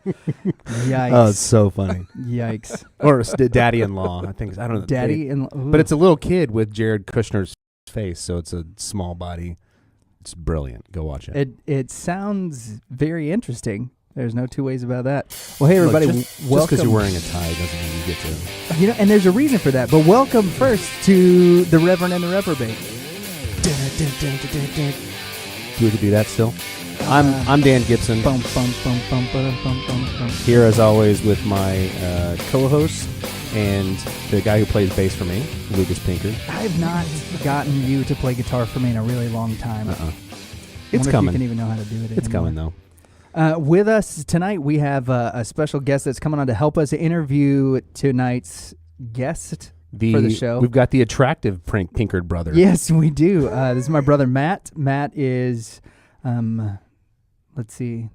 Yikes. Oh, it's so funny. Yikes. Or daddy-in-law, I think. I don't know. Daddy-in-law. But it's a little kid with Jared Kushner's face, so it's a small body. It's brilliant. Go watch it. It sounds very interesting. There's no two ways about that. Well, hey, everybody. Look, just because you're wearing a tie doesn't mean you get to. You know, and there's a reason for that. But welcome first to the Reverend and the Reprobate. Do we do that still? I'm Dan Gibson. Bum, bum, bum, bum, bum, bum, bum, bum. Here, as always, with my co-host and the guy who plays bass for me, Lucas Pinckard. I've not gotten you to play guitar for me in a really long time. It's coming. If you can even know how to do it It's anymore. coming, though. With us tonight, we have a special guest that's coming on to help us interview tonight's guest for the show. We've got the attractive Pinckard brother. Yes, we do. This is my brother, Matt. Matt is, let's see,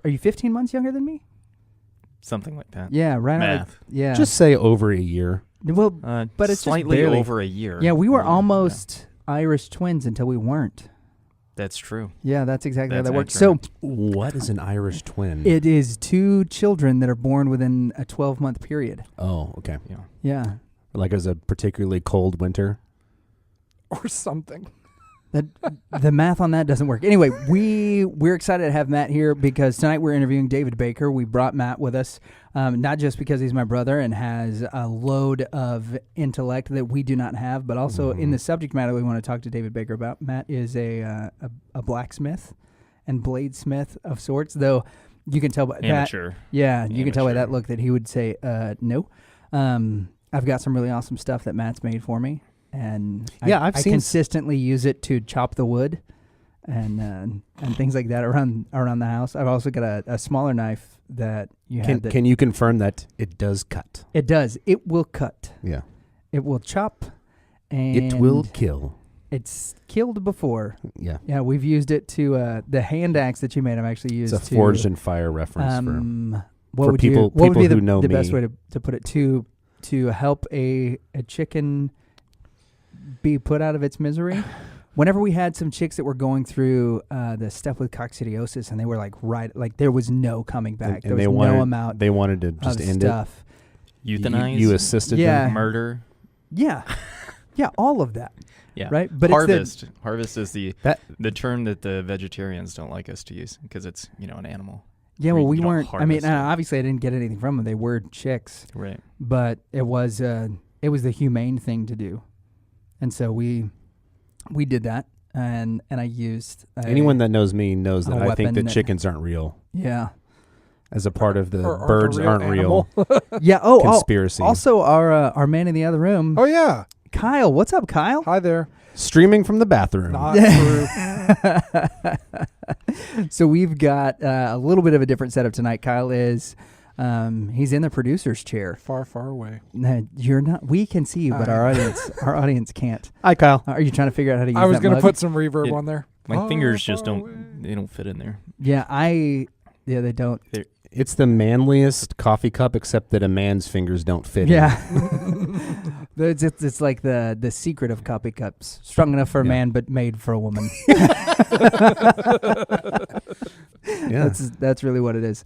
are you 15 months younger than me? Something like that. Yeah, right. Math. Yeah. Just say over a year. Well, but it's slightly just barely over a year. Yeah, we were almost Irish twins until we weren't. That's true. Yeah, that's exactly how that works. accurate. So, What is an Irish twin? it is two children that are born within a 12-month period. Oh, okay. Yeah. Yeah. Like it was a particularly cold winter. Or something. The math on that doesn't work. Anyway, we're excited to have Matt here because tonight we're interviewing David Baker. We brought Matt with us, not just because he's my brother and has a load of intellect that we do not have, but also in the subject matter we want to talk to David Baker about. Matt is a blacksmith and bladesmith of sorts, though you can tell by Amateur. that. Yeah, you can tell by that look that he would say no. I've got some really awesome stuff that Matt's made for me. And I consistently use it to chop the wood and things like that around the house. I've also got a smaller knife that you have. Can you confirm that it does cut? It does. It will cut. Yeah. It will chop. And it will kill. It's killed before. Yeah. Yeah, we've used it to the hand axe that you made. I've actually used. It's a Forged in Fire reference for people what would be who know the me. best way to put it to help a chicken be put out of its misery. Whenever we had some chicks that were going through the stuff with coccidiosis, and they were like there was no coming back. And there was no amount. They wanted to just end stuff. it. Euthanize. You assisted them. Murder. Yeah, yeah, all of that. Yeah. Right. But harvest. Harvest is the term that the vegetarians don't like us to use because it's an animal. Yeah. Well, we don't weren't. I mean, harvest it. obviously, I didn't get anything from them. They were chicks. Right. But it was the humane thing to do. And so we did that, and I used anyone that knows me knows that I think that weapon chickens aren't real. Yeah, as a part of the Or birds aren't real yeah. conspiracy. Also, our man in the other room. Oh, yeah. Kyle, what's up, Kyle? Hi there. Streaming from the bathroom. Not true. So we've got a little bit of a different setup tonight. Kyle is. He's in the producer's chair. Far, far away. No, you're not. We can see you, but our audience can't. Hi, Kyle. Are you trying to figure out how to use that I was going to mug? put some reverb on there. My fingers just don't fit in there. Yeah, they don't. It's the manliest coffee cup, except that a man's fingers don't fit. Yeah. It's like the secret of coffee cups. Strong enough for a man, but made for a woman. Yeah. That's really what it is.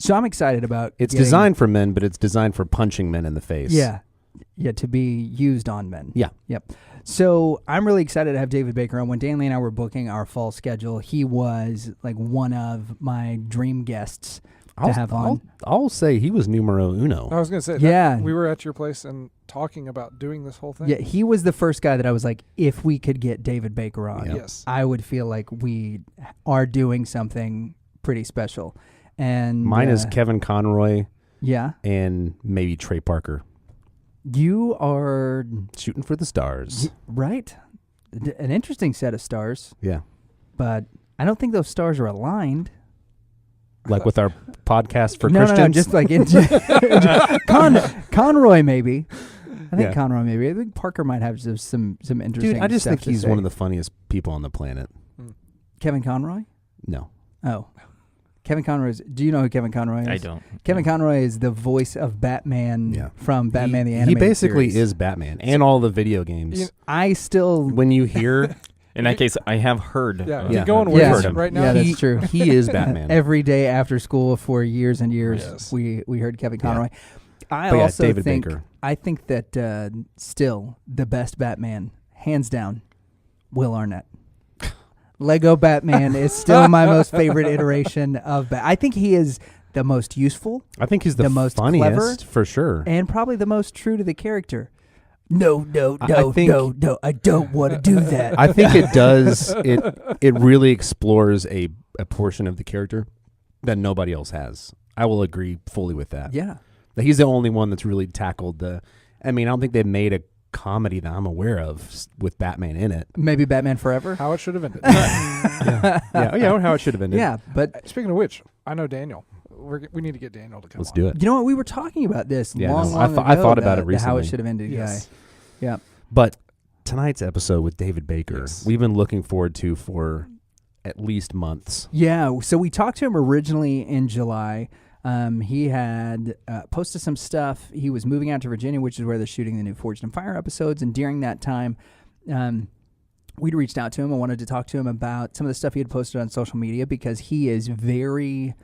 So I'm excited about It's designed for men, but it's designed for punching men in the face. Yeah, to be used on men. Yeah. Yep. So I'm really excited to have David Baker on. When Danley and I were booking our fall schedule, he was like one of my dream guests to have on. I'll say he was numero uno. I was going to say, Yeah. we were at your place and talking about doing this whole thing. Yeah, he was the first guy that I was like, if we could get David Baker on, Yes. I would feel like we are doing something pretty special. And Mine is Kevin Conroy. Yeah. And maybe Trey Parker. You are shooting for the stars. Right. An interesting set of stars. Yeah. But I don't think those stars are aligned. Like with our podcast for Christians? No, just like Conroy maybe. I think Conroy maybe. I think Parker might have some interesting Dude, I just think he's say. one of the funniest people on the planet. Kevin Conroy? No. Oh. Kevin Conroy do you know who Kevin Conroy is? I don't. Kevin Conroy is the voice of Batman from Batman the Animated He basically series. is Batman and all the video games. I still... When you hear In that case, I have heard. Yeah, Yeah. keep going Yeah. with Heard it him. right now. Yeah, that's true. He is Batman. Every day after school for years and years, Yes. we heard Kevin Conroy. I But yeah, also David think Baker. I think that still the best Batman, hands down, Will Arnett. Lego Batman is still my most favorite iteration of Batman. I think he is the most useful I think he's the most funniest clever, for sure. and probably the most true to the character. No, I think- I don't want to do that. I think it does. It really explores a portion of the character that nobody else has. I will agree fully with that. Yeah. That he's the only one that's really tackled the. I mean, I don't think they've made a comedy that I'm aware of with Batman in it. Maybe Batman Forever. How it should have ended. Yeah, how it should have ended. Yeah, but Speaking of which, I know Daniel. We need to get Daniel to come Let's on. do it. you know what? We were talking about this Yeah, long no, I ago. thought about it the how it recently. should have ended Yes. guy. Yeah. But tonight's episode with David Baker, Yes. we've been looking forward to for at least months. Yeah, so we talked to him originally in July. He had posted some stuff. He was moving out to Virginia, which is where they're shooting the new Forged in Fire episodes. And during that time, we'd reached out to him and wanted to talk to him about some of the stuff he had posted on social media because he is very,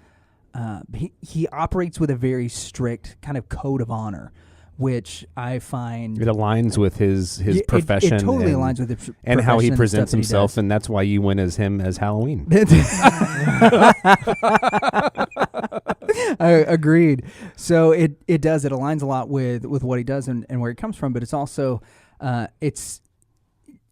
he operates with a very strict kind of code of honor, which I find It aligns with his profession. It totally and, aligns with the and how he profession and presents stuff that he himself, does. and that's why you went as him as Halloween. Agreed. So it aligns a lot with what he does and where he comes from, but it's also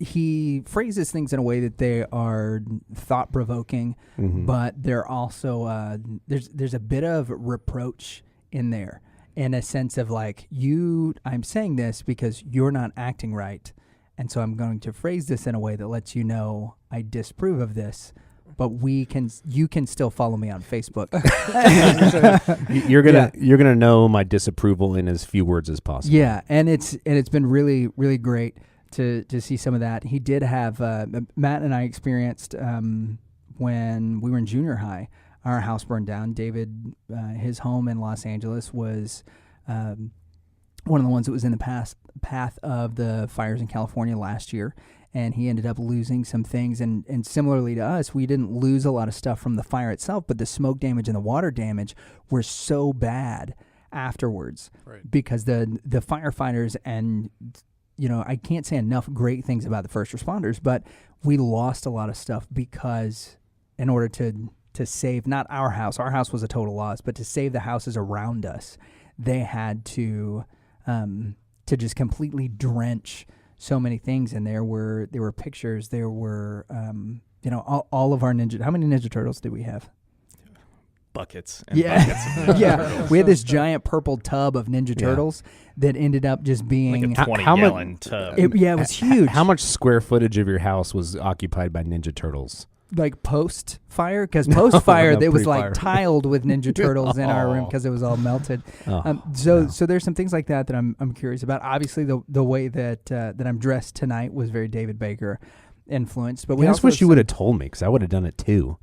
he phrases things in a way that they are thought provoking, Mhm. but they're also there's a bit of reproach in there, in a sense of like, I'm saying this because you're not acting right, and so I'm going to phrase this in a way that lets you know I disapprove of this. But you can still follow me on Facebook. You're gonna know my disapproval in as few words as possible. Yeah, and it's been really, really great to see some of that. He did have Matt and I experienced when we were in junior high, our house burned down. David, his home in Los Angeles was one of the ones that was in the path of the fires in California last year. And he ended up losing some things. And similarly to us, we didn't lose a lot of stuff from the fire itself, but the smoke damage and the water damage were so bad afterwards. Right. Because the firefighters and, I can't say enough great things about the first responders, but we lost a lot of stuff because in order to save, not our house was a total loss, but to save the houses around us, they had to just completely drench so many things, and there were pictures, there were all of our How many Ninja Turtles did we have? Buckets. And Yeah, buckets. yeah. We had this giant purple tub of Ninja Yeah. Turtles that ended up just being Like a 20 How much- gallon tub. it was huge. How much square footage of your house was occupied by Ninja Turtles? Like post fire? Because post fire, no, it was pre-fire. like tiled with Ninja Turtles in our room Oh. because it was all melted. Oh, So no. there's some things like that I'm curious about. Obviously, the way that I'm dressed tonight was very David Baker influenced. But we I just also wish you would have told me because I would have done it too.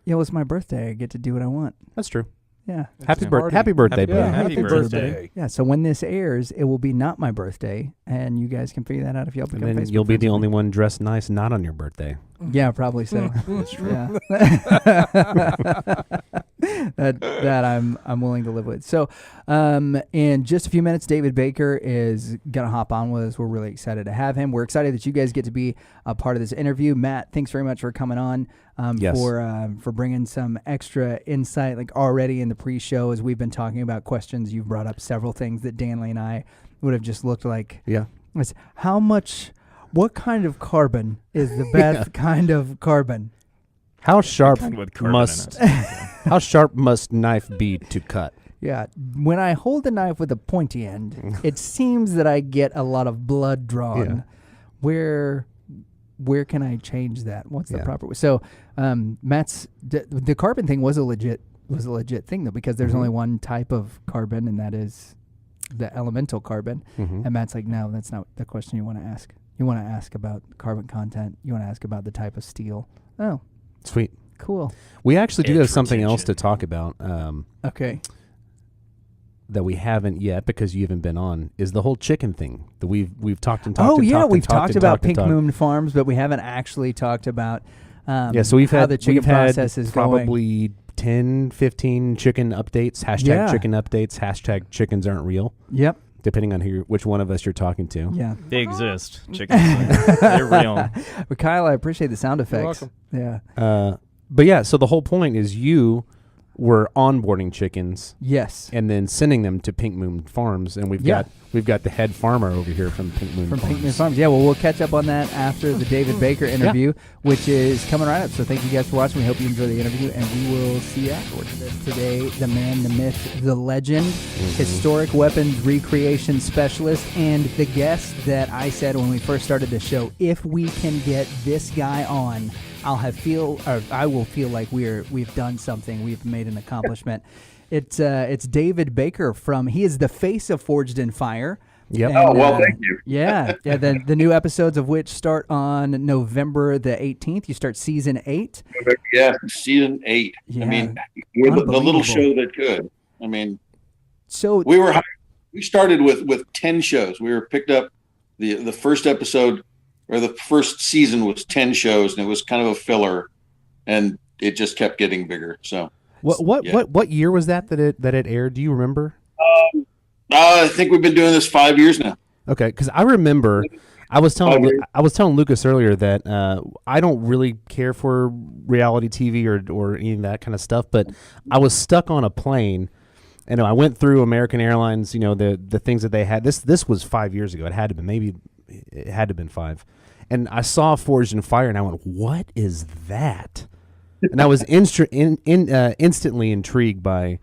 Yeah, well, it's my birthday. I get to do what I want. That's true. Yeah. Happy a birthday, party. happy birthday, Happy- buddy. Yeah, Happy happy birthday. birthday. Yeah. So when this airs, it will be not my birthday, and you guys can figure that out if y'all And become then Facebook you'll be friends the with only me. one dressed nice not on your birthday. Yeah, probably so. That's true. Yeah. that I'm willing to live with. So, in just a few minutes, David Baker is gonna hop on with us. We're really excited to have him. We're excited that you guys get to be a part of this interview. Matt, thanks very much for coming on. Yes. For bringing some extra insight, like already in the pre-show as we've been talking about questions. You've brought up several things that Danley and I would have just looked like. Yeah. It's what kind of carbon is the best kind of carbon? How sharp Kind with carbon must in it. how sharp must knife be to cut? Yeah, when I hold the knife with a pointy end, it seems that I get a lot of blood drawn. Yeah. Where can I change that? What's the Yeah. proper way? So, Matt's the carbon thing was a legit thing though, because there's Mhm. only one type of carbon, and that is the elemental carbon. Mhm. And Matt's like, no, that's not the question you want to ask. You want to ask about carbon content. You want to ask about the type of steel. Oh, Sweet. cool. We actually do have Edge something else to retention. talk about. Okay. that we haven't yet because you haven't been on is the whole chicken thing that we've talked and talked. Oh, and yeah, talked we've and talked talked and about talked and Pink talked. Moon Farms, but we haven't actually talked about So we've how had the chicken process is going. probably 10, 15 chicken updates, hashtag chicken updates, hashtag chickens aren't real. Yep. Depending on which one of us you're talking to. Yeah. They exist. Chickens. They're real. But Kyle, I appreciate the sound effects. welcome. Yeah. But yeah, so the whole point is you were onboarding chickens Yes. and then sending them to Pink Moon Farms, and we've got the head farmer over here from Pink Moon From Farms. Pink Moon Farms. Yeah, well, we'll catch up on that after the David Baker interview, which is coming right up. So thank you guys for watching. We hope you enjoy the interview, and we will see you afterwards. Today, the man, the myth, the legend, historic weapons recreation specialist, and the guest that I said when we first started the show, if we can get this guy on, I will feel like we've done something. We've made an accomplishment. It's David Baker he is the face of Forged in Fire. Yep. And, thank you. Yeah. The new episodes of which start on November the 18th. You start season 8. Yeah, season 8. Yeah. I mean, we're the little show that could. I mean, so we started with 10 shows. We were picked up the first episode, or the first season was 10 shows, and it was kind of a filler, and it just kept getting bigger. So what year was that it aired? Do you remember? I think we've been doing this 5 years now. Okay, because I remember I was telling Lucas earlier that I don't really care for reality TV or any of that kind of stuff, but I was stuck on a plane. And I went through American Airlines, the things that they had. This was 5 years ago. It had to have been 5. And I saw Forged in Fire, and I went, "What is that?" And I was instantly intrigued by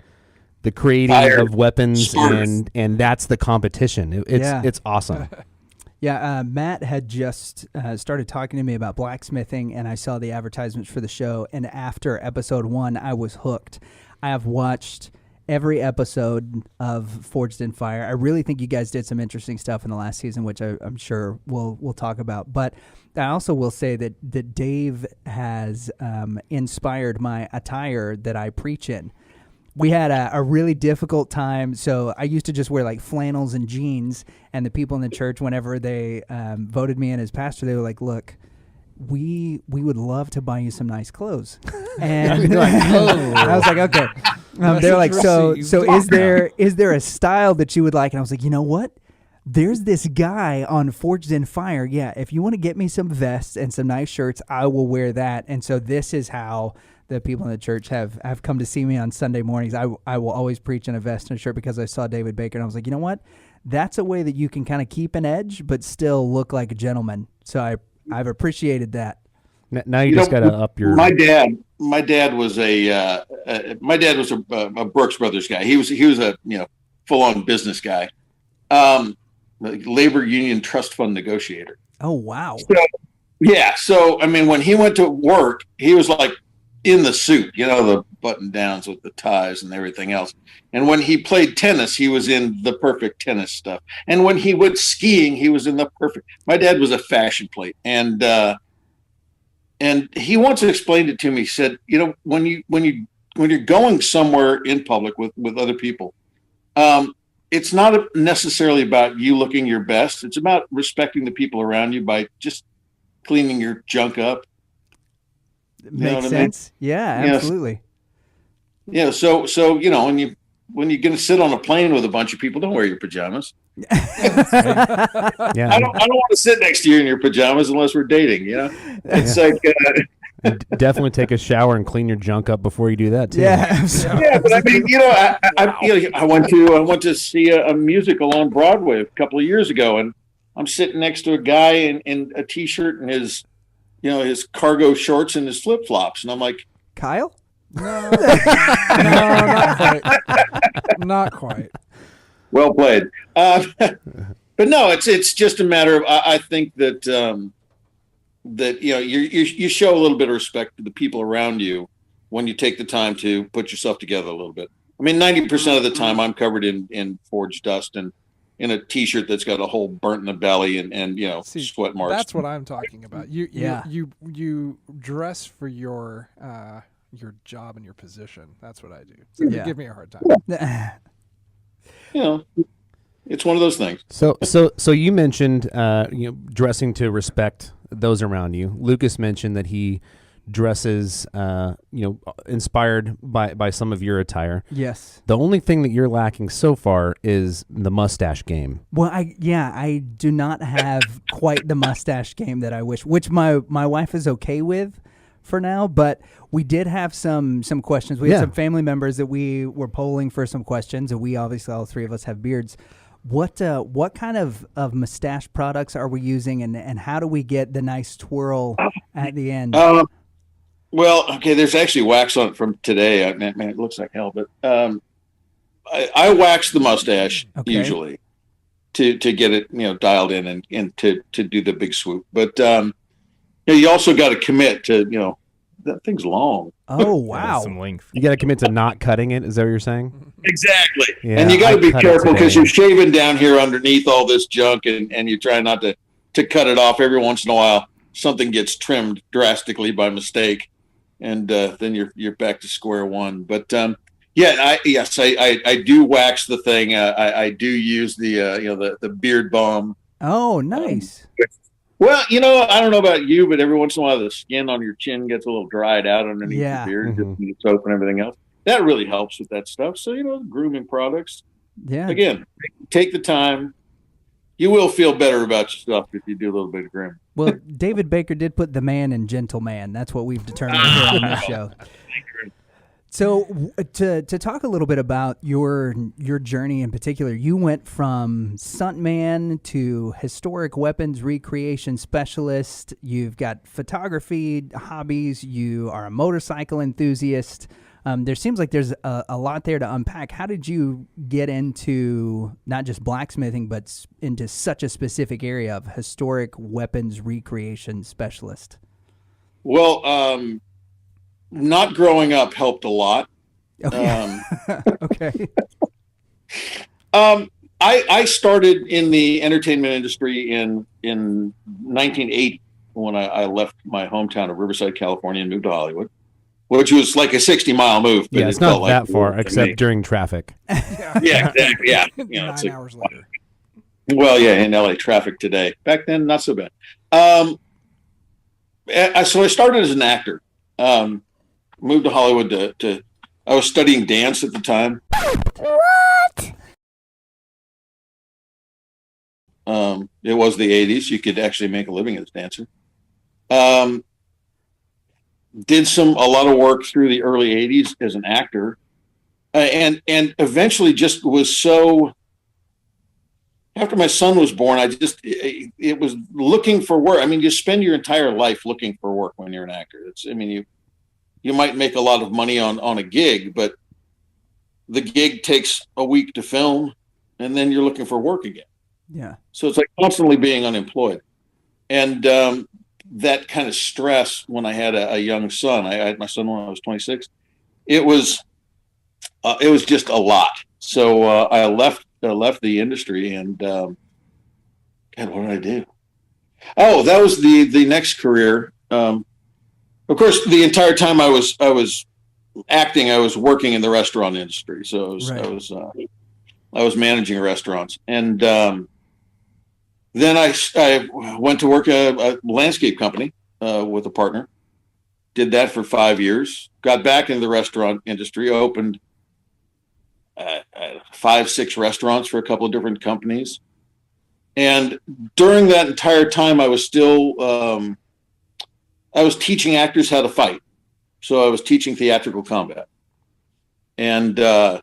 the creating of weapons, and that's the competition. It's awesome. Yeah, Matt had just started talking to me about blacksmithing, and I saw the advertisements for the show. And after episode 1, I was hooked. I have watched every episode of Forged in Fire. I really think you guys did some interesting stuff in the last season, which I'm sure we'll talk about. But I also will say that Dave has inspired my attire that I preach in. We had a really difficult time. So I used to just wear like flannels and jeans, and the people in the church, whenever they voted me in as pastor, they were like, "Look, we would love to buy you some nice clothes." And I was like, okay. They're like, so is there a style that you would like? And I was like, you know what? There's this guy on Forged in Fire. Yeah, if you want to get me some vests and some nice shirts, I will wear that. And so this is how the people in the church have come to see me on Sunday mornings. I will always preach in a vest and a shirt because I saw David Baker, and I was like, you know what? That's a way that you can kind of keep an edge but still look like a gentleman. So I've appreciated that. Now you just got to up your. My dad was a Brooks Brothers guy. He was a full on business guy, labor union trust fund negotiator. Oh wow! So I mean, when he went to work, he was like in the suit, the button downs with the ties and everything else. And when he played tennis, he was in the perfect tennis stuff. And when he went skiing, he was in the perfect. My dad was a fashion plate, and he once explained it to me. He said, when you're going somewhere in public with other people, it's not necessarily about you looking your best. It's about respecting the people around you by just cleaning your junk up. Makes sense. I mean? Yeah, absolutely. Yeah. So when you're going to sit on a plane with a bunch of people, don't wear your pajamas. Yeah. I don't want to sit next to you in your pajamas unless we're dating. It's like. Definitely take a shower and clean your junk up before you do that too. Yeah, but I mean, I went to see a musical on Broadway a couple of years ago, and I'm sitting next to a guy in a t-shirt and his cargo shorts and his flip flops, and I'm like, Kyle? No, not quite. Not quite. Well played. But no, it's just a matter of I think that you show a little bit of respect to the people around you when you take the time to put yourself together a little bit. I mean, 90% of the time I'm covered in forged dust and in a t-shirt that's got a hole burnt in the belly and sweat marks. That's what I'm talking about. You dress for your job and your position. That's what I do. So you give me a hard time. you know, it's one of those things. So you mentioned dressing to respect those around you. Lucas mentioned that he dresses inspired by some of your attire. Yes. The only thing that you're lacking so far is the mustache game. Well, I do not have quite the mustache game that I wish, which my wife is okay with for now, but we did have some questions. We had some family members that we were polling for some questions, and we obviously, all three of us have beards. What kind of mustache products are we using, and how do we get the nice twirl at the end? Well, okay, there's actually wax on it from today. Man, it looks like hell, but I wax the mustache usually to get it dialed in and to do the big swoop. But you also got to commit to that thing's long. Oh wow, some length. You got to commit to not cutting it. Is that what you're saying? Exactly. Yeah, and you got to be careful because you're shaving down here underneath all this junk, and you try not to cut it off. Every once in a while, something gets trimmed drastically by mistake, and then you're back to square one. But I do wax the thing. I do use the beard balm. Oh, nice. Well, I don't know about you, but every once in a while the skin on your chin gets a little dried out underneath your beard, just from the soap and everything else. That really helps with that stuff. So, grooming products. Yeah. Again, take the time. You will feel better about yourself if you do a little bit of grooming. Well, David Baker did put the man in gentleman. That's what we've determined here on this show. So to talk a little bit about your journey in particular, you went from stuntman to historic weapons recreation specialist. You've got photography hobbies. You are a motorcycle enthusiast. There seems like there's a lot there to unpack. How did you get into not just blacksmithing, but into such a specific area of historic weapons recreation specialist? Well, not growing up helped a lot. Okay. Okay. I started in the entertainment industry in 1980 when I left my hometown of Riverside, California, and moved to Hollywood, which was like a 60-mile move. But it's not that far, except during traffic. Yeah, exactly. Yeah, 9 hours later. Well, yeah, in LA traffic today. Back then, not so bad. So I started as an actor. Moved to Hollywood I was studying dance at the time. What? It was the 80s. You could actually make a living as a dancer. Did a lot of work through the early 80s as an actor. And eventually just was so, after my son was born, it was looking for work. I mean, you spend your entire life looking for work when you're an actor. You might make a lot of money on a gig, but the gig takes a week to film, and then you're looking for work again. Yeah. So it's like constantly being unemployed. And that kind of stress when I had a young son, I had my son when I was 26, it was just a lot. So I left the industry and, God, what did I do? Oh, that was the next career. Of course, the entire time I was acting, I was working in the restaurant industry. So I was managing restaurants, and then I went to work at a landscape company with a partner. Did that for 5 years. Got back into the restaurant industry. Opened 5-6 restaurants for a couple of different companies, and during that entire time, I was still. I was teaching actors how to fight. So I was teaching theatrical combat. And there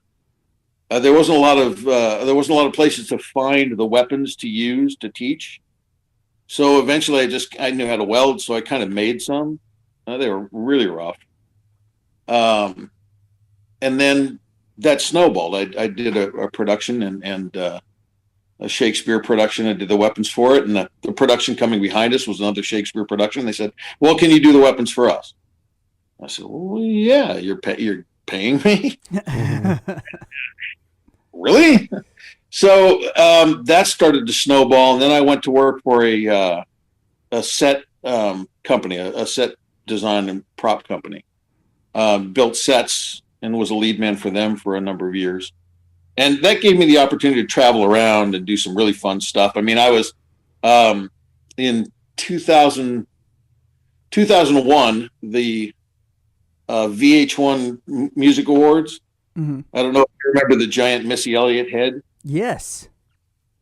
wasn't a lot of places to find the weapons to use to teach. So eventually I knew how to weld, so I kind of made some. They were really rough. And then that snowballed. I did a production and a Shakespeare production. I did the weapons for it, and the production coming behind us was another Shakespeare production. They said, "Well, can you do the weapons for us?" I said, "Well, yeah, you're paying me." Really? So that started to snowball, and then I went to work for a set company, a set design and prop company. Built sets and was a lead man for them for a number of years. And that gave me the opportunity to travel around and do some really fun stuff. I mean, I was in 2001, the VH1 Music Awards. Mm-hmm. I don't know if you remember the giant Missy Elliott head. Yes.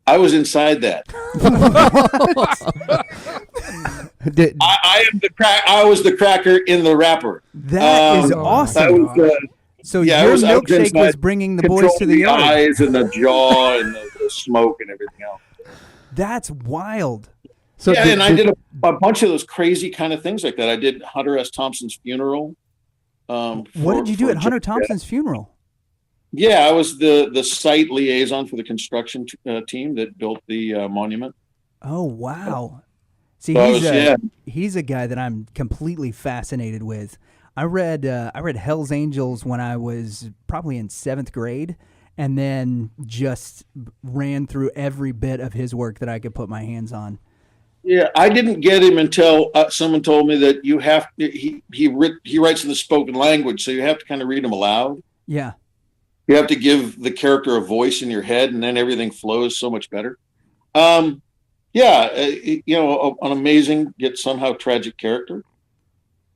I was inside that. I am the crack. I was the cracker in the wrapper. That is awesome. So your milkshake was bringing the boys to the yard. Eyes and the jaw and the smoke and everything else. That's wild. So and I did a bunch of those crazy kind of things like that. I did Hunter S. Thompson's funeral. What did you do at Hunter Thompson's funeral? Yeah, I was the site liaison for the construction team that built the monument. Oh, wow. See, he's a guy that I'm completely fascinated with. I read Hell's Angels when I was probably in 7th grade, and then just ran through every bit of his work that I could put my hands on. Yeah, I didn't get him until someone told me that you have he writes in the spoken language, so you have to kind of read him aloud. Yeah. You have to give the character a voice in your head, and then everything flows so much better. An amazing yet somehow tragic character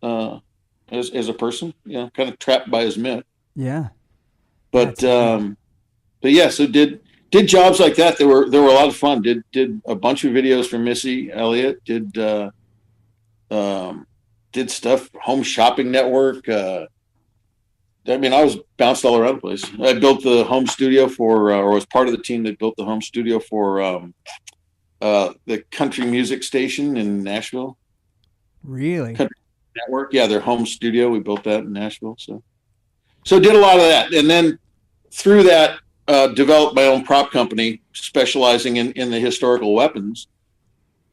as a person. Kind of trapped by his myth. Yeah. But yeah, so did jobs like that. They were a lot of fun. Did a bunch of videos for Missy Elliott. Did stuff. Home Shopping Network. I was bounced all around the place. I built the home studio or was part of the team that built the home studio for the country music station in Nashville. Really? Country Network. Yeah, their home studio. We built that in Nashville. So did a lot of that. And then through that, developed my own prop company specializing in the historical weapons.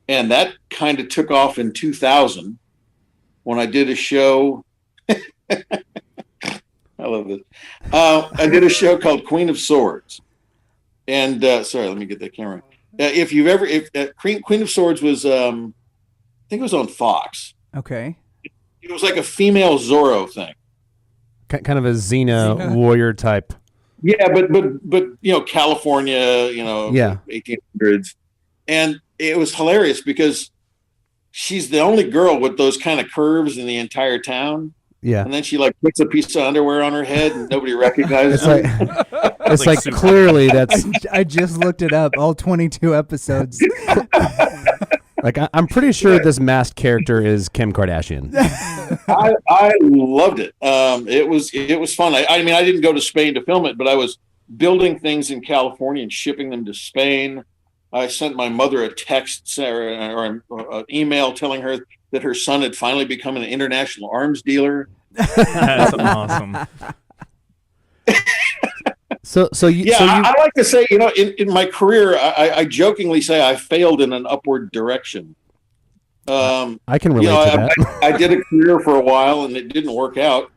And that kind of took off in 2000 when I did a show. I love this. I did a show called Queen of Swords, and sorry, let me get that camera. Queen of Swords was, I think it was on Fox. Okay. It was like a female Zorro thing, kind of a Xena warrior type. Yeah, but California, 1800s, and it was hilarious because she's the only girl with those kind of curves in the entire town. Yeah, and then she puts a piece of underwear on her head, and nobody recognizes her. It's like clearly that's. I just looked it up. All 22 episodes. I'm pretty sure this masked character is Kim Kardashian. I loved it. It was fun. I didn't go to Spain to film it, but I was building things in California and shipping them to Spain. I sent my mother a text or an email telling her that her son had finally become an international arms dealer. That's awesome. I like to say, in my career, I jokingly say I failed in an upward direction. I can relate to that. I did a career for a while and it didn't work out,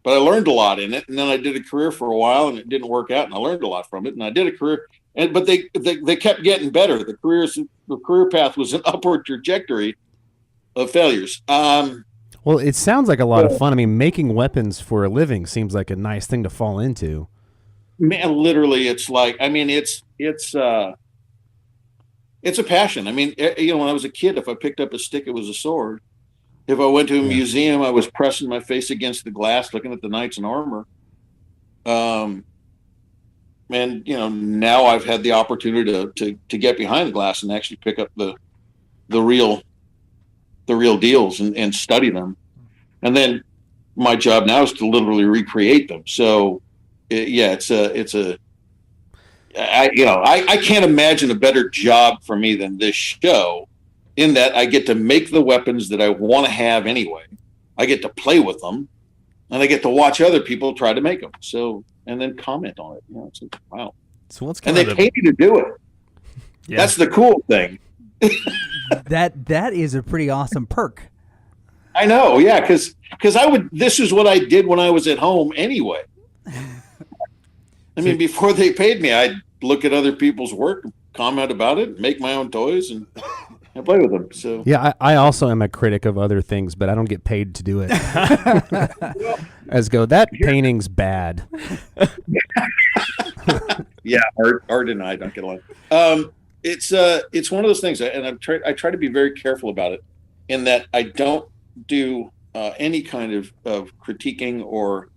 but I learned a lot in it. And then I did a career for a while and it didn't work out, and I learned a lot from it. And I did a career, but they kept getting better. The career path was an upward trajectory of failures. Well, it sounds like a lot of fun. Making weapons for a living seems like a nice thing to fall into. Man, literally, it's like, it's a passion. When I was a kid, if I picked up a stick, it was a sword. If I went to a museum, I was pressing my face against the glass, looking at the knights in armor. And now I've had the opportunity to get behind the glass and actually pick up the real deals and study them. And then my job now is to literally recreate them. So I can't imagine a better job for me than this show, in that I get to make the weapons that I want to have anyway. I get to play with them, and I get to watch other people try to make them. So, and then comment on it. It's like, wow. So what's and they pay me to do it. Yeah. That's the cool thing. That is a pretty awesome perk. I know, yeah, because this is what I did when I was at home anyway. Before they paid me, I'd look at other people's work, comment about it, make my own toys, and play with them. So yeah, I also am a critic of other things, but I don't get paid to do it. That painting's bad. Yeah, Art and I don't get along. It's one of those things, and I try to be very careful about it, in that I don't do any kind of critiquing or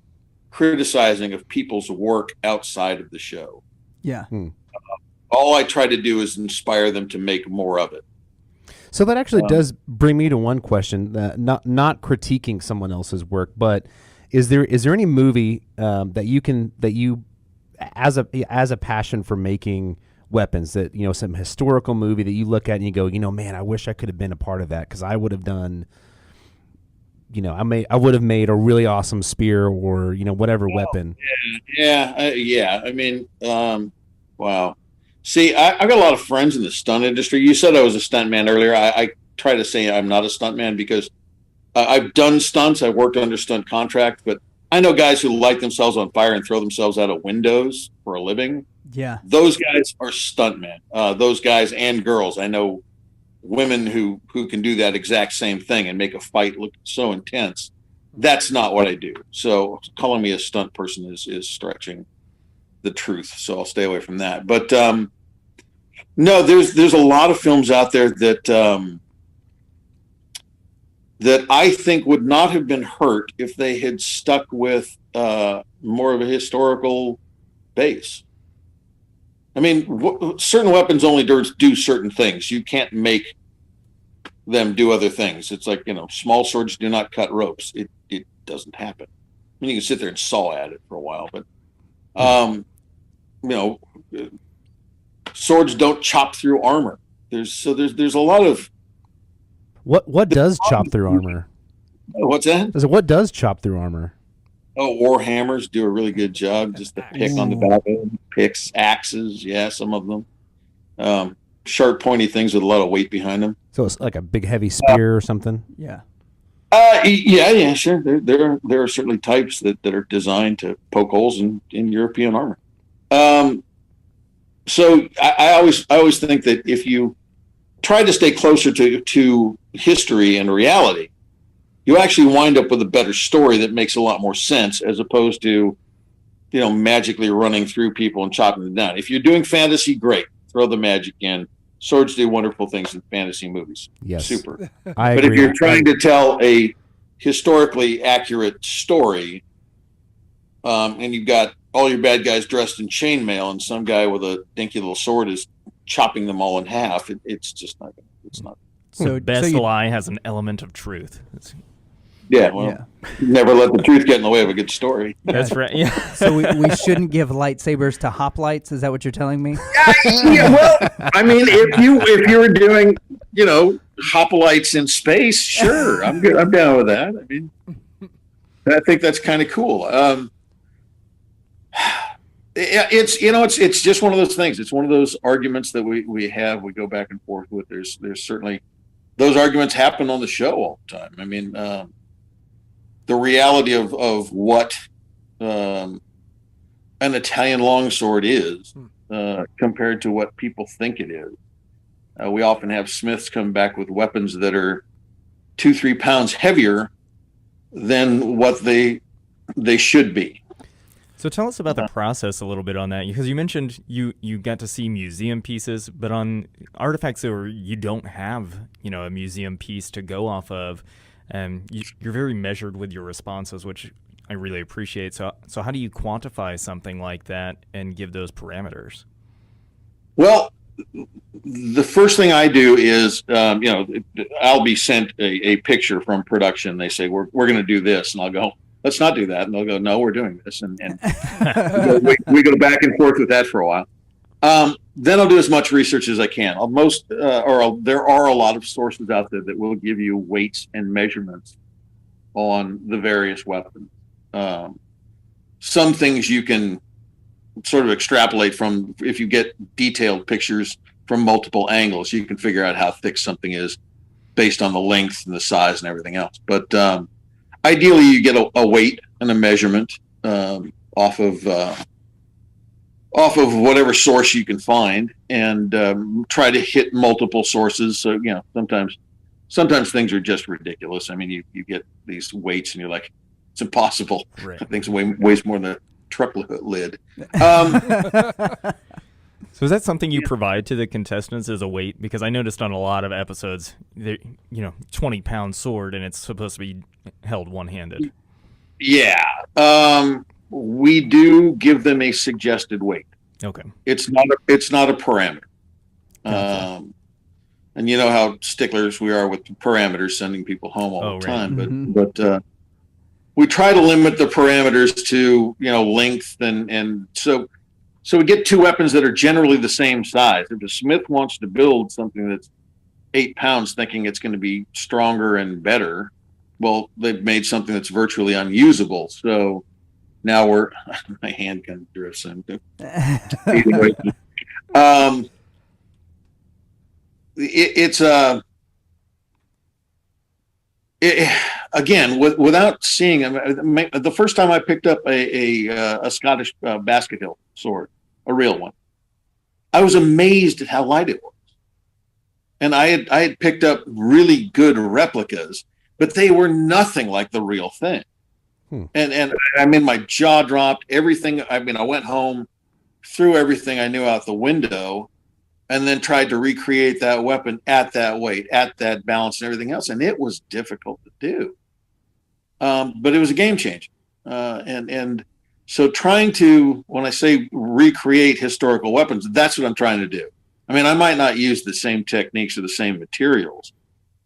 criticizing of people's work outside of the show. Yeah. All I try to do is inspire them to make more of it. So that actually does bring me to one question, not critiquing someone else's work, but is there any movie that you as a passion for making weapons, that, you know, some historical movie that you look at and you go, you know, man, I wish I could have been a part of that, because I would have done, you know, I would have made a really awesome spear, or, you know, whatever weapon. Yeah. I mean, wow. See, I've got a lot of friends in the stunt industry. You said I was a stuntman earlier. I try to say I'm not a stuntman because I've done stunts. I've worked under stunt contract, but I know guys who light themselves on fire and throw themselves out of windows for a living. Yeah. Those guys are stuntmen. Those guys and girls. I know women who can do that exact same thing and make a fight look so intense. That's not what I do. So calling me a stunt person is stretching the truth. So I'll stay away from that. But no, there's a lot of films out there that that I think would not have been hurt if they had stuck with more of a historical base. I mean, certain weapons only do certain things. You can't make them do other things. It's like, you know, small swords do not cut ropes. It doesn't happen. I mean, you can sit there and saw at it for a while, but you know, swords don't chop through armor. There's a lot of what does chop through armor? What's that? What does chop through armor? Oh, war hammers do a really good job. Just the pick on the back of them. Picks, axes, yeah, some of them. Sharp, pointy things with a lot of weight behind them. So it's like a big, heavy spear or something. Yeah. Yeah, sure. There are certainly types that are designed to poke holes in European armor. So I always think that if you try to stay closer to history and reality, you actually wind up with a better story that makes a lot more sense, as opposed to, you know, magically running through people and chopping them down. If you're doing fantasy, great, throw the magic in. Swords do wonderful things in fantasy movies. Yes, super. I but agree. If you're trying to tell a historically accurate story, and you've got all your bad guys dressed in chainmail, and some guy with a dinky little sword is chopping them all in half, it's just not. It's not. So best lie has an element of truth. Never let the truth get in the way of a good story. That's right. Yeah. So we shouldn't give lightsabers to hoplites. Is that what you're telling me? Yeah, well, I mean, if you were doing, you know, hoplites in space, sure, I'm good. I'm down with that. I mean, I think that's kind of cool. It's just one of those things. It's one of those arguments that we have. We go back and forth with. There's certainly those arguments happen on the show all the time. I mean, the reality of what an Italian longsword is compared to what people think it is. We often have smiths come back with weapons that are 2-3 pounds heavier than what they should be. So tell us about the process a little bit on that, because you mentioned you got to see museum pieces, but on artifacts where you don't have, you know, a museum piece to go off of, you're very measured with your responses, which I really appreciate. So how do you quantify something like that and give those parameters? Well, the first thing I do is, I'll be sent a picture from production. They say, we're going to do this. And I'll go, let's not do that. And they'll go, no, we're doing this. And we go back and forth with that for a while. Then I'll do as much research as I can. There are a lot of sources out there that will give you weights and measurements on the various weapons. Some things you can sort of extrapolate from. If you get detailed pictures from multiple angles, you can figure out how thick something is based on the length and the size and everything else. But ideally, you get a weight and a measurement off of whatever source you can find, and try to hit multiple sources. So, you know, sometimes things are just ridiculous. I mean, you get these weights and you're like, it's impossible. Right. That thing weighs more than a truck lid. So is that something you provide to the contestants as a weight? Because I noticed on a lot of episodes, 20-pound sword, and it's supposed to be held one-handed. Yeah. We do give them a suggested weight. Okay. It's not a parameter. Gotcha. And you know how sticklers we are with parameters, sending people home all the time. Mm-hmm. But we try to limit the parameters to length and so we get two weapons that are generally the same size. If the smith wants to build something that's 8 pounds, thinking it's going to be stronger and better, well, they've made something that's virtually unusable. So now my hand kind of drifts into. Anyway, again, without seeing them, the first time I picked up a Scottish basket hilt sword, a real one, I was amazed at how light it was. And I had picked up really good replicas, but they were nothing like the real thing. And I mean, my jaw dropped. Everything. I mean, I went home, threw everything I knew out the window, and then tried to recreate that weapon at that weight, at that balance, and everything else. And it was difficult to do. But it was a game changer. And so trying to, when I say recreate historical weapons, that's what I'm trying to do. I mean, I might not use the same techniques or the same materials,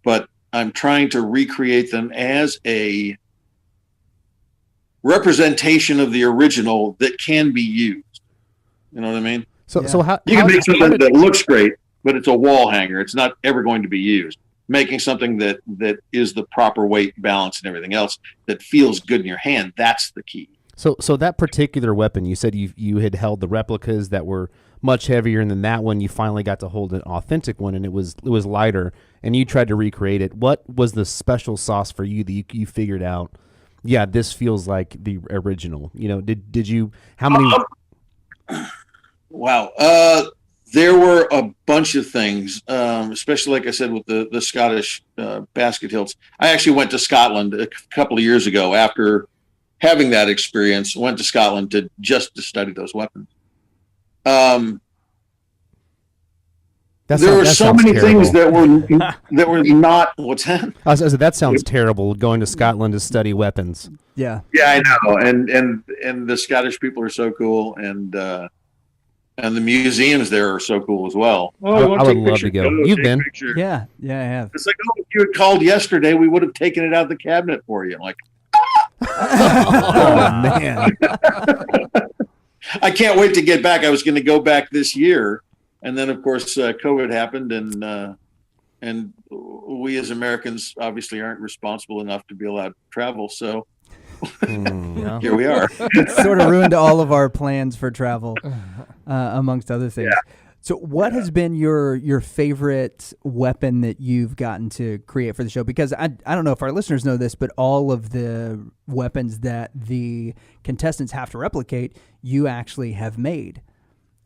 but I'm trying to recreate them as a representation of the original that can be used. You know what I mean? So how you can make something that looks great, but it's a wall hanger. It's not ever going to be used. Making something that is the proper weight, balance, and everything else that feels good in your hand, that's the key. So that particular weapon, you said you had held the replicas that were much heavier, and then that one you finally got to hold an authentic one, and it was lighter, and you tried to recreate it. What was the special sauce for you that you figured out? Yeah, this feels like the original. Did you? How many? Wow. There were a bunch of things, especially, like I said, with the Scottish basket hilts. I actually went to Scotland a couple of years ago after having that experience. Went to Scotland to study those weapons. There were so many things that were not. What's that? I said that sounds terrible. Going to Scotland to study weapons. Yeah. Yeah, I know. And the Scottish people are so cool, and the museums there are so cool as well. I would love to go. You've been? Yeah, I have. It's like, if you had called yesterday, we would have taken it out of the cabinet for you. I'm like, oh man. I can't wait to get back. I was going to go back this year, and then of course COVID happened, and we as Americans obviously aren't responsible enough to be allowed to travel. So here we are. It sort of ruined all of our plans for travel, amongst other things. Yeah. So what has been your favorite weapon that you've gotten to create for the show? Because I don't know if our listeners know this, but all of the weapons that the contestants have to replicate, you actually have made,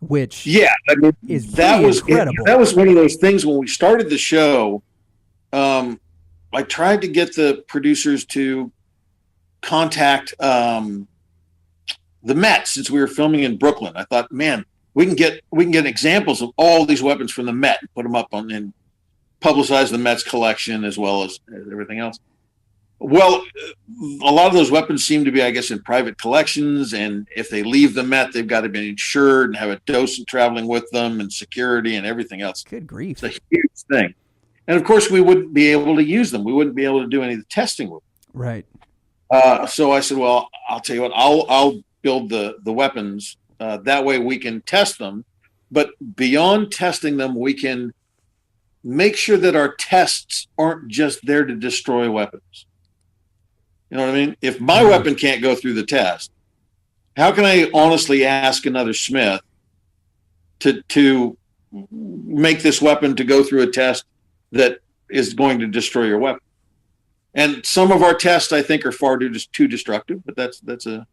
which is that was incredible. That was one of those things when we started the show. I tried to get the producers to contact the Met, since we were filming in Brooklyn. I thought, man, we can get examples of all these weapons from the Met and put them up on and publicize the Met's collection as well as everything else. Well, a lot of those weapons seem to be, I guess, in private collections, and if they leave the Met, they've got to be insured and have a docent traveling with them and security and everything else. Good grief. It's a huge thing. And of course, we wouldn't be able to use them. We wouldn't be able to do any of the testing with them. Right. So I said, well, I'll tell you what, I'll build the weapons. That way we can test them. But beyond testing them, we can make sure that our tests aren't just there to destroy weapons. You know what I mean? If my weapon can't go through the test, how can I honestly ask another smith to make this weapon to go through a test that is going to destroy your weapon? And some of our tests, I think, are far too destructive, but that's a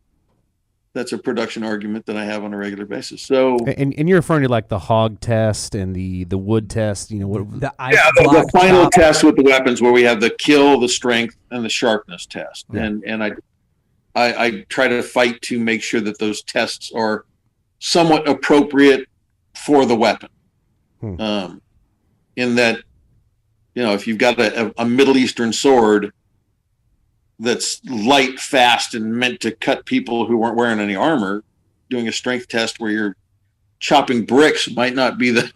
production argument that I have on a regular basis. So, and you're referring to like the hog test and the wood test, the final test with the weapons, where we have the kill, the strength, and the sharpness test. Yeah. And I try to fight to make sure that those tests are somewhat appropriate for the weapon. In that, if you've got a Middle Eastern sword that's light, fast, and meant to cut people who weren't wearing any armor, doing a strength test where you're chopping bricks might not be the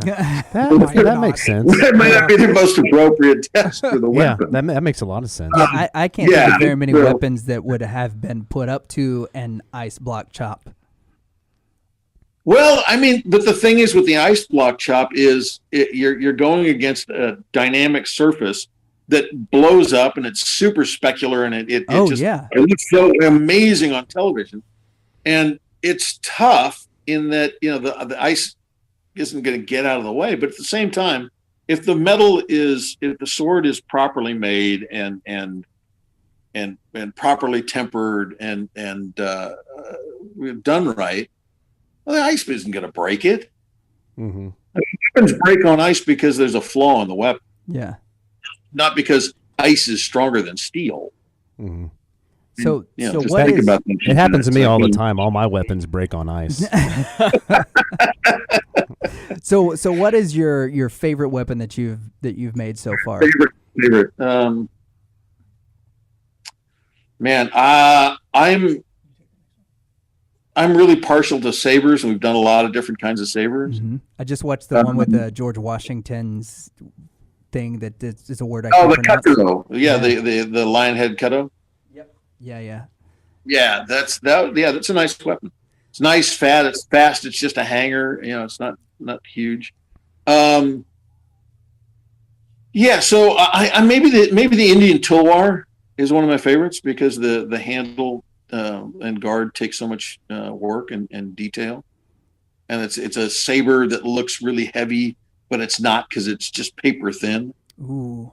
that makes sense. That might not be the most appropriate test for the weapon. Yeah, that makes a lot of sense. Yeah, I can't think of very many weapons that would have been put up to an ice block chop. Well, I mean, but the thing is with the ice block chop is you're going against a dynamic surface that blows up, and it's super specular, and it looks so amazing on television. And it's tough in that, the ice isn't going to get out of the way, but at the same time, if the sword is properly made and properly tempered and done right, well, the ice isn't going to break it. Mm-hmm. I mean, weapons break on ice because there's a flaw in the weapon. Yeah. Not because ice is stronger than steel. Mm-hmm. So what is, it happens to me all the time. All my weapons break on ice. So what is your favorite weapon that you've made so far? Favorite. Man, I'm really partial to sabers, and we've done a lot of different kinds of sabers. Mm-hmm. I just watched the one with George Washington's thing that is a word I can't pronounce. The Cutto. Yeah, the lion head Cutto. Yep. Yeah. Yeah, that's a nice weapon. It's nice, fat. It's fast. It's just a hanger. It's not huge. So I maybe the Indian tulwar is one of my favorites because the handle and guard takes so much work and detail, and it's a saber that looks really heavy, but it's not because it's just paper thin. Ooh,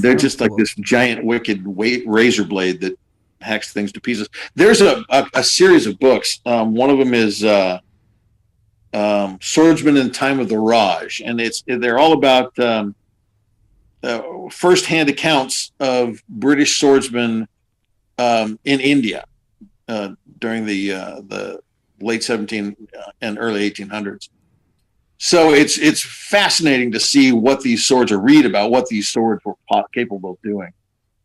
they're just cool. Like this giant wicked razor blade that hacks things to pieces. There's a series of books. One of them is Swordsman in Time of the Raj, and they're all about first-hand accounts of British swordsmen in India during the late 17 and early 1800s. So it's fascinating to see what these swords read about what these swords were capable of doing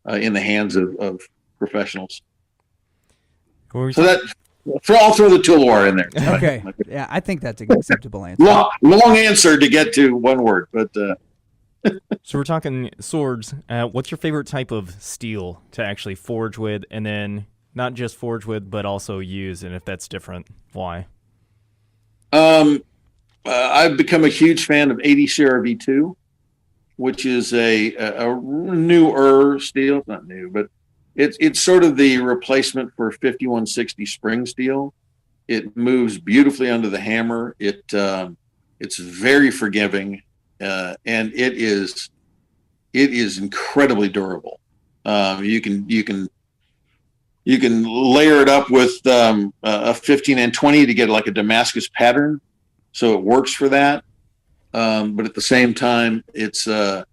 in the hands of professionals. So I'll throw the tulwar in there. Okay. Yeah, I think that's an acceptable answer. Long answer to get to one word, but. So we're talking swords. What's your favorite type of steel to actually forge with, and then not just forge with, but also use? And if that's different, why? I've become a huge fan of 80 CRV2, which is a newer steel. It's not new, but it's sort of the replacement for 5160 spring steel. It moves beautifully under the hammer. It's very forgiving, and it is incredibly durable. You can layer it up with a 15 and 20 to get like a Damascus pattern, so it works for that. But at the same time, it's an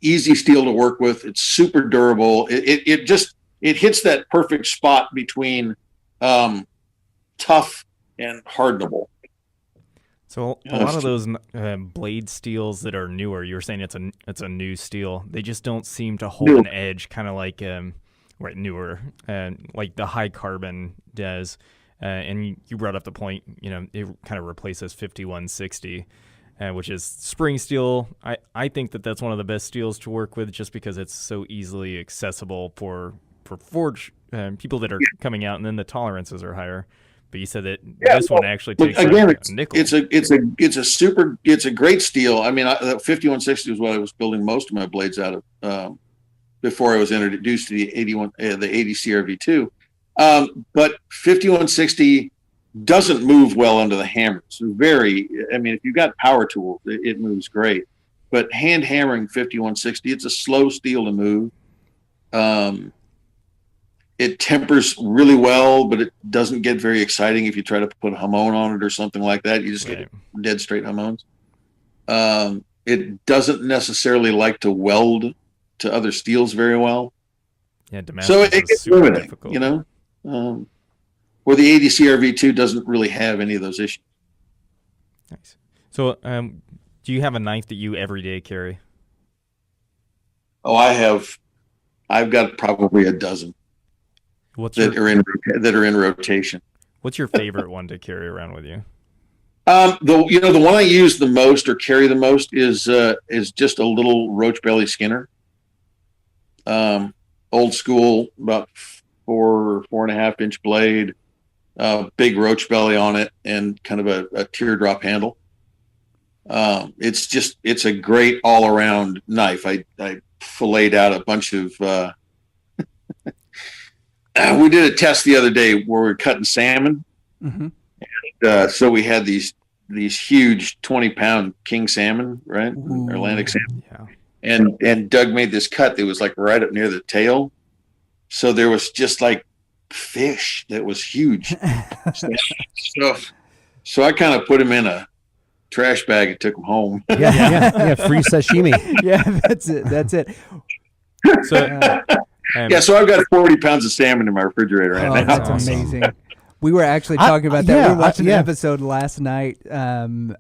easy steel to work with. It's super durable. It hits that perfect spot between tough and hardenable. So a lot of those blade steels that are newer, you were saying it's a new steel. They just don't seem to hold an edge, kind of like newer, like the high carbon does. And you brought up the point, it kind of replaces 5160. Which is spring steel. I think that's one of the best steels to work with just because it's so easily accessible for forge people that are coming out, and then the tolerances are higher. But you said that this one actually takes a nickel. It's a great steel. I mean, 5160 is what I was building most of my blades out of before I was introduced to the 80 CRV2. But 5160 doesn't move well under the hammer. It's if you've got power tools, it moves great. But hand hammering 5160, it's a slow steel to move. It tempers really well, but it doesn't get very exciting if you try to put a hamon on it or something like that. You just get dead straight hamons. It doesn't necessarily like to weld to other steels very well. Yeah, Damascus so it is gets super limiting, difficult. you know, where the ADCR V2 doesn't really have any of those issues. Nice. So, do you have a knife that you every day carry? Oh, I've got probably a dozen that are in rotation. What's your favorite one to carry around with you? The one I use the most or carry the most is just a little roach belly Skinner. Old school, about 4.5 inch blade, big roach belly on it, and kind of a teardrop handle. It's a great all around knife. I filleted out a bunch of. We did a test the other day where we were cutting salmon, and so we had these huge 20-pound king salmon, right? Ooh. Atlantic salmon. Yeah. And Doug made this cut that was like right up near the tail. So there was just like fish that was huge. so I kind of put him in a trash bag and took him home. Yeah, free sashimi. Yeah, that's it. So, So I've got 40 pounds of salmon in my refrigerator right now. That's awesome. amazing. We were actually talking about that. yeah, we were watching yeah. an episode last night from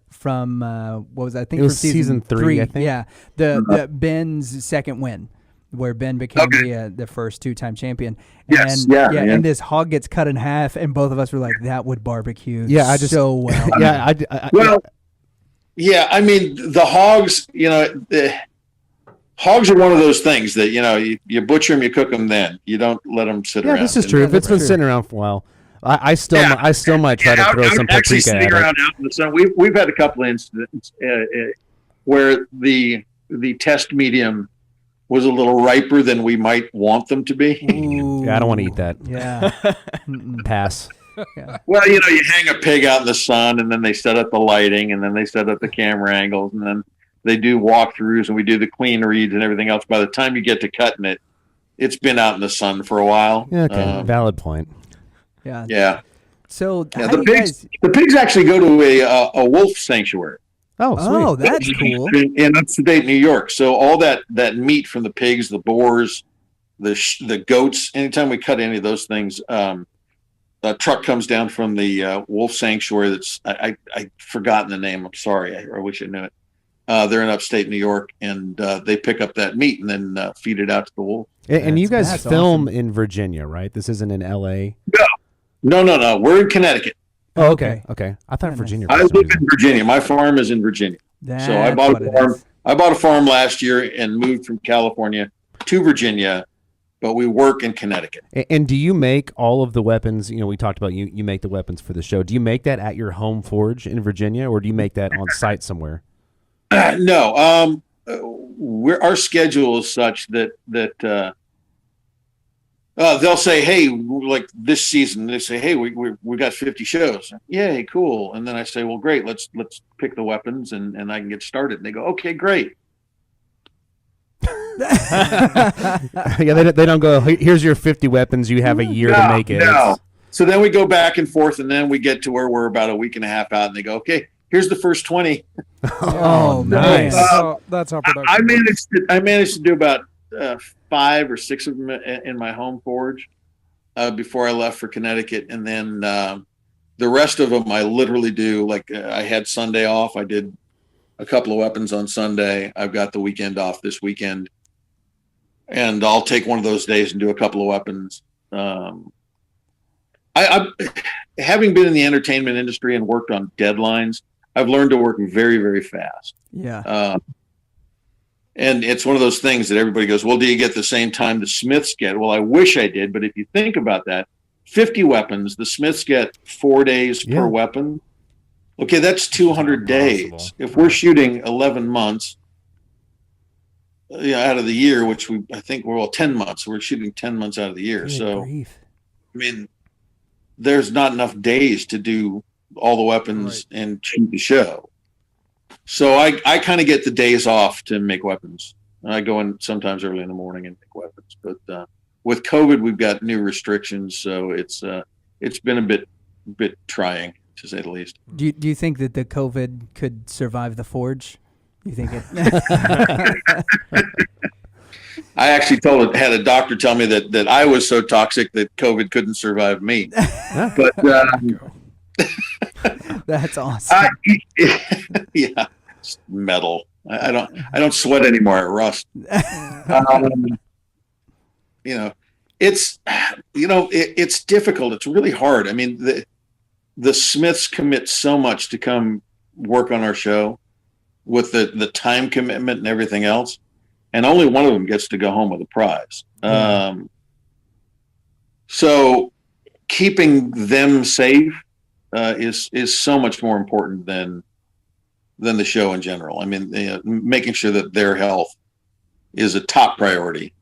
what was it? I think It was from season 3, I think. Yeah, the Ben's second win, where Ben became the first 2-time champion. Yes, And, yeah. and this hog gets cut in half, and both of us were like, "That would barbecue." Yeah, I just so well. yeah, Yeah, I mean the hogs. Hogs are one of those things that you butcher them, you cook them, then you don't let them sit around. Yeah, this is true. If it's been sitting around for a while, I still might try to throw some actually paprika sitting at around it. out in the sun. We've had a couple of incidents where the test medium was a little riper than we might want them to be. Ooh. Yeah, I don't want to eat that. Yeah. Pass. Yeah. Well, you hang a pig out in the sun, and then they set up the lighting, and then they set up the camera angles, and then they do walkthroughs, and we do the clean reads and everything else. By the time you get to cutting it, it's been out in the sun for a while. Yeah, okay, valid point. Yeah. Yeah. So how the do you pigs. guys? The pigs actually go to a wolf sanctuary. Oh, Oh, sweet. that's cool. In upstate New York. So all that meat from the pigs, the boars, the goats. Anytime we cut any of those things, a truck comes down from the wolf sanctuary. That's I forgotten the name. I'm sorry. I wish I knew it. They're in upstate New York, and they pick up that meat and then feed it out to the wolf. And you guys That's film awesome. in Virginia, right? This isn't in L.A. No. We're in Connecticut. Oh, okay. I thought Virginia. I was live in Virginia. My farm is in Virginia. So I bought a farm. I bought a farm last year and moved from California to Virginia, but we work in Connecticut. And do you make all of the weapons? We talked about you make the weapons for the show. Do you make that at your home forge in Virginia, or do you make that on site somewhere? No. Our schedule is such that they'll say, "Hey, like this season," they say, "Hey, we got 50 shows." Yay, cool. And then I say, "Well, great. Let's pick the weapons and I can get started." And they go, "Okay, great." Yeah, they don't go, "Here's your 50 weapons. You have a year to make it." No. So then we go back and forth, and then we get to where we're about a week and a half out, and they go, "Okay, here's the first 20." Oh, nice. That's how production. I managed to do about 5 or 6 of them in my home forge before I left for Connecticut, and then the rest of them I literally do. Like I had Sunday off. I did a couple of weapons on Sunday. I've got the weekend off this weekend, and I'll take one of those days and do a couple of weapons. I having been in the entertainment industry and worked on deadlines, I've learned to work very, very fast. Yeah. And it's one of those things that everybody goes, "Well, do you get the same time the Smiths get?" Well, I wish I did, but if you think about that, 50 weapons, the Smiths get 4 days per weapon. Okay, that's 200 days. If we're shooting 11 months out of the year, which I think we're 10 months. We're shooting 10 months out of the year. Good So, grief. I mean, there's not enough days to do all the weapons and shoot the show. So I kind of get the days off to make weapons. I go in sometimes early in the morning and make weapons. But with COVID, we've got new restrictions, so it's been a bit trying, to say the least. Do you think that the COVID could survive the forge? You think it? I actually had a doctor tell me that I was so toxic that COVID couldn't survive me. But that's awesome. Yeah, it's metal. I don't sweat anymore. I rust. It's difficult. It's really hard. I mean, the Smiths commit so much to come work on our show with the time commitment and everything else. And only one of them gets to go home with a prize. So keeping them safe is so much more important than the show in general. I mean, making sure that their health is a top priority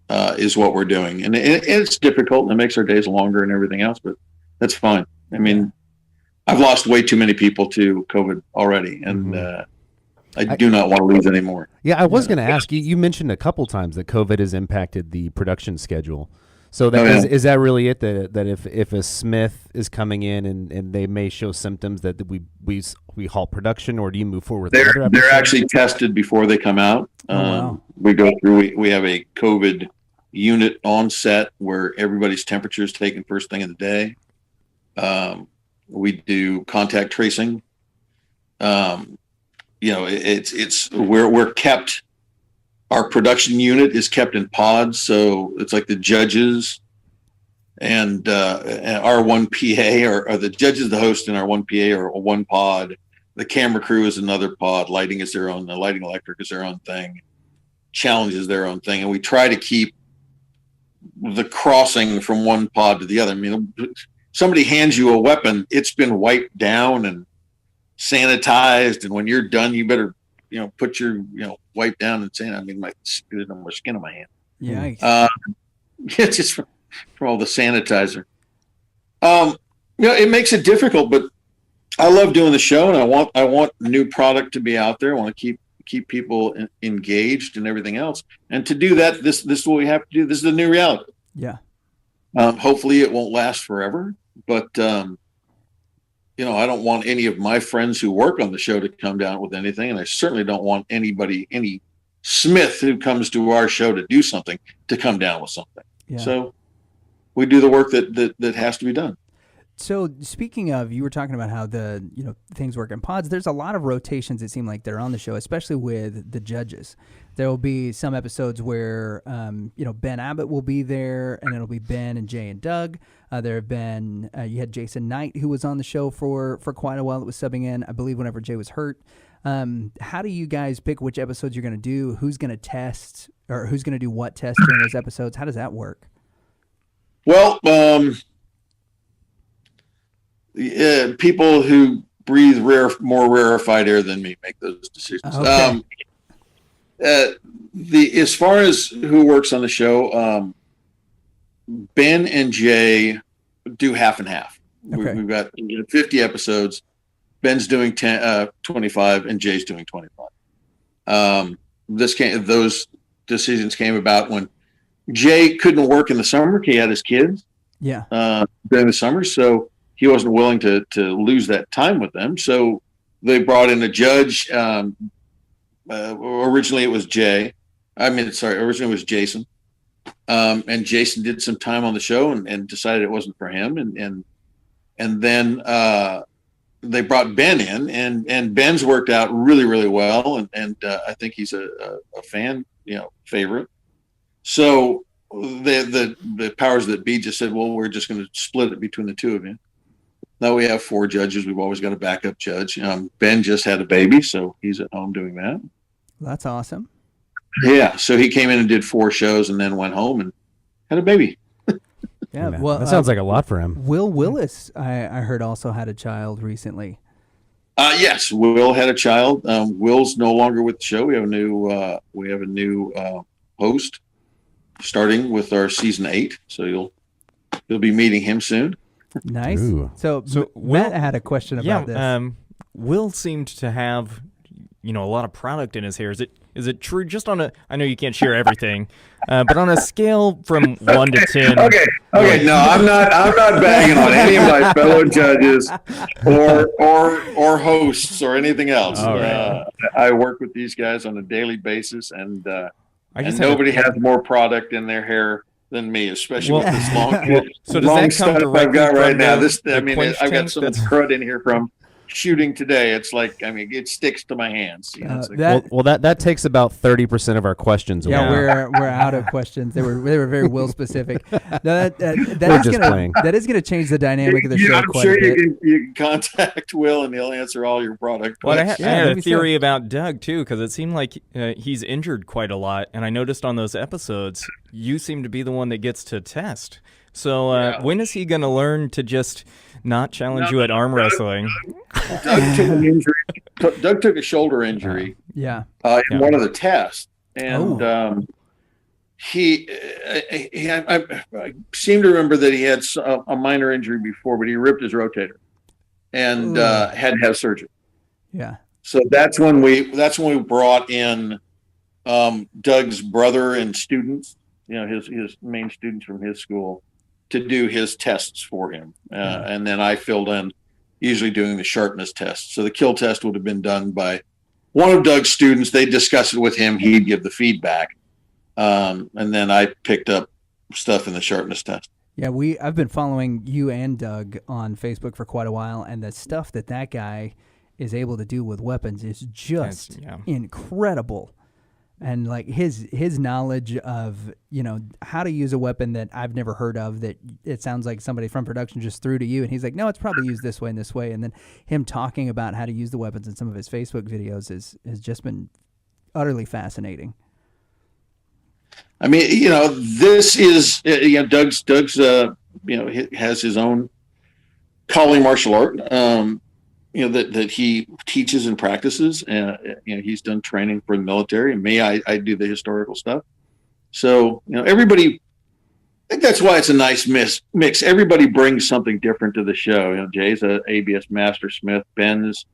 is what we're doing. And it's difficult and it makes our days longer and everything else, but that's fine. I mean, I've lost way too many people to COVID already. And I do not want to lose any more. Yeah, I was going to ask you. You mentioned a couple times that COVID has impacted the production schedule. So is that really it? That if a Smith is coming in and they may show symptoms that we halt production, or do you move forward? They're actually tested before they come out. Wow. We go through. We have a COVID unit on set where everybody's temperature is taken first thing in the day. We do contact tracing. We're kept. Our production unit is kept in pods, so it's like the judges and our one PA, or the judges, the host, and our one PA are one pod. The camera crew is another pod. Lighting is their own. The lighting electric is their own thing. Challenge is their own thing, and we try to keep the crossing from one pod to the other. I mean, somebody hands you a weapon, it's been wiped down and sanitized, and when you're done, you better put your wipe down and sanitize. I mean, there's no more skin on my hand. Yeah. It's just from all the sanitizer. It makes it difficult, but I love doing the show, and I want new product to be out there. I want to keep people engaged and everything else. And to do that, this is what we have to do. This is the new reality. Yeah. Hopefully it won't last forever, but I don't want any of my friends who work on the show to come down with anything, and I certainly don't want any Smith who comes to our show to do something to come down with something. Yeah. So we do the work that has to be done. So speaking of, you were talking about how the things work in pods. There's a lot of rotations, it seemed like, they're on the show, especially with the judges. There will be some episodes where Ben Abbott will be there, and it'll be Ben and Jay and Doug. There have been you had Jason Knight, who was on the show for quite a while, that was subbing in, I believe, whenever Jay was hurt. How do you guys pick which episodes you're going to do? Who's going to test, or who's going to do what test during those episodes? How does that work? Well, people who breathe more rarefied air than me make those decisions. Okay. As far as who works on the show, Ben and Jay do half and half. Okay. We've got 50 episodes. Ben's doing 25, and Jay's doing 25. Those decisions came about when Jay couldn't work in the summer. He had his kids. Yeah. During the summer, so he wasn't willing to lose that time with them. So they brought in a judge. Originally it was Jay. Originally it was Jason. And Jason did some time on the show and decided it wasn't for him. And then they brought Ben in, and Ben's worked out really, really well. And I think he's a fan, favorite. So the powers that be just said, well, we're just going to split it between the two of you. Now we have 4 judges. We've always got a backup judge. Ben just had a baby, so he's at home doing that. That's awesome. Yeah, so he came in and did 4 shows and then went home and had a baby. Yeah, well, that sounds like a lot for him. Will Willis, I heard, also had a child recently. Yes, Will had a child. Will's no longer with the show. We have a new host starting with our season 8. So you'll be meeting him soon. Nice. Ooh. So Matt had a question about this. Will seemed to have, a lot of product in his hair. Is it true? Just on I know you can't share everything, but on a scale from 1 to 10. Okay. No, I'm not bagging on any of my fellow judges or hosts or anything else. All right. I work with these guys on a daily basis, and And nobody has more product in their hair than me, especially with this long, so does long that come stuff I've directly got right from now. I've got tank so much crud in here from shooting today. It's like, it sticks to my hands. You know, that takes about 30% of our questions away. Yeah, we're out of questions. They were very Will specific. That is gonna change the dynamic of the show. I'm sure you can contact Will and he'll answer all your product questions. I had a theory about Doug too, because it seemed like he's injured quite a lot, and I noticed on those episodes you seem to be the one that gets to test. So when is he going to learn to just not challenge you at arm wrestling? Doug took an injury. Doug took a shoulder injury. In one of the tests, and I seem to remember that he had a minor injury before, but he ripped his rotator and had to have surgery. Yeah. So that's when we brought in Doug's brother and students, his main students from his school, to do his tests for him. And then I filled in, usually doing the sharpness test. So the kill test would have been done by one of Doug's students. They'd discuss it with him. He'd give the feedback. And then I picked up stuff in the sharpness test. Yeah, I've been following you and Doug on Facebook for quite a while, and the stuff that guy is able to do with weapons is just incredible. And like his knowledge of, how to use a weapon that I've never heard of, that it sounds like somebody from production just threw to you, and he's like, no, it's probably used this way and this way. And then him talking about how to use the weapons in some of his Facebook videos has just been utterly fascinating. I mean, this is, Doug's, has his own Kali martial art, that he teaches and practices. He's done training for the military, and me, I do the historical stuff. So, everybody, I think that's why it's a nice mix. Everybody brings something different to the show. Jay's a ABS mastersmith, Ben's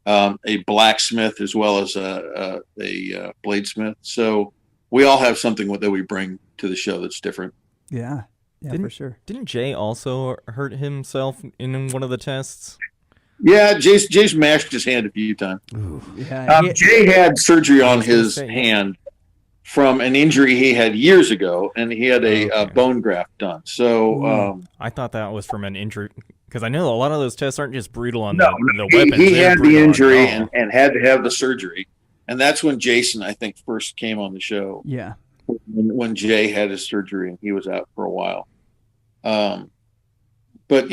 a blacksmith, as well as a bladesmith. So we all have something that we bring to the show that's different. Yeah, for sure. Didn't Jay also hurt himself in one of the tests? Yeah, Jay's mashed his hand a few times. Jay had surgery on his hand from an injury he had years ago, and he had a bone graft done. So I thought that was from an injury, because I know a lot of those tests aren't just brutal on the weapons. He had the injury and had to have the surgery, and that's when Jason, I think, first came on the show. Yeah, when Jay had his surgery and he was out for a while. But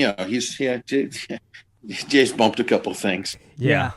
Jay's bumped a couple of things. Yeah,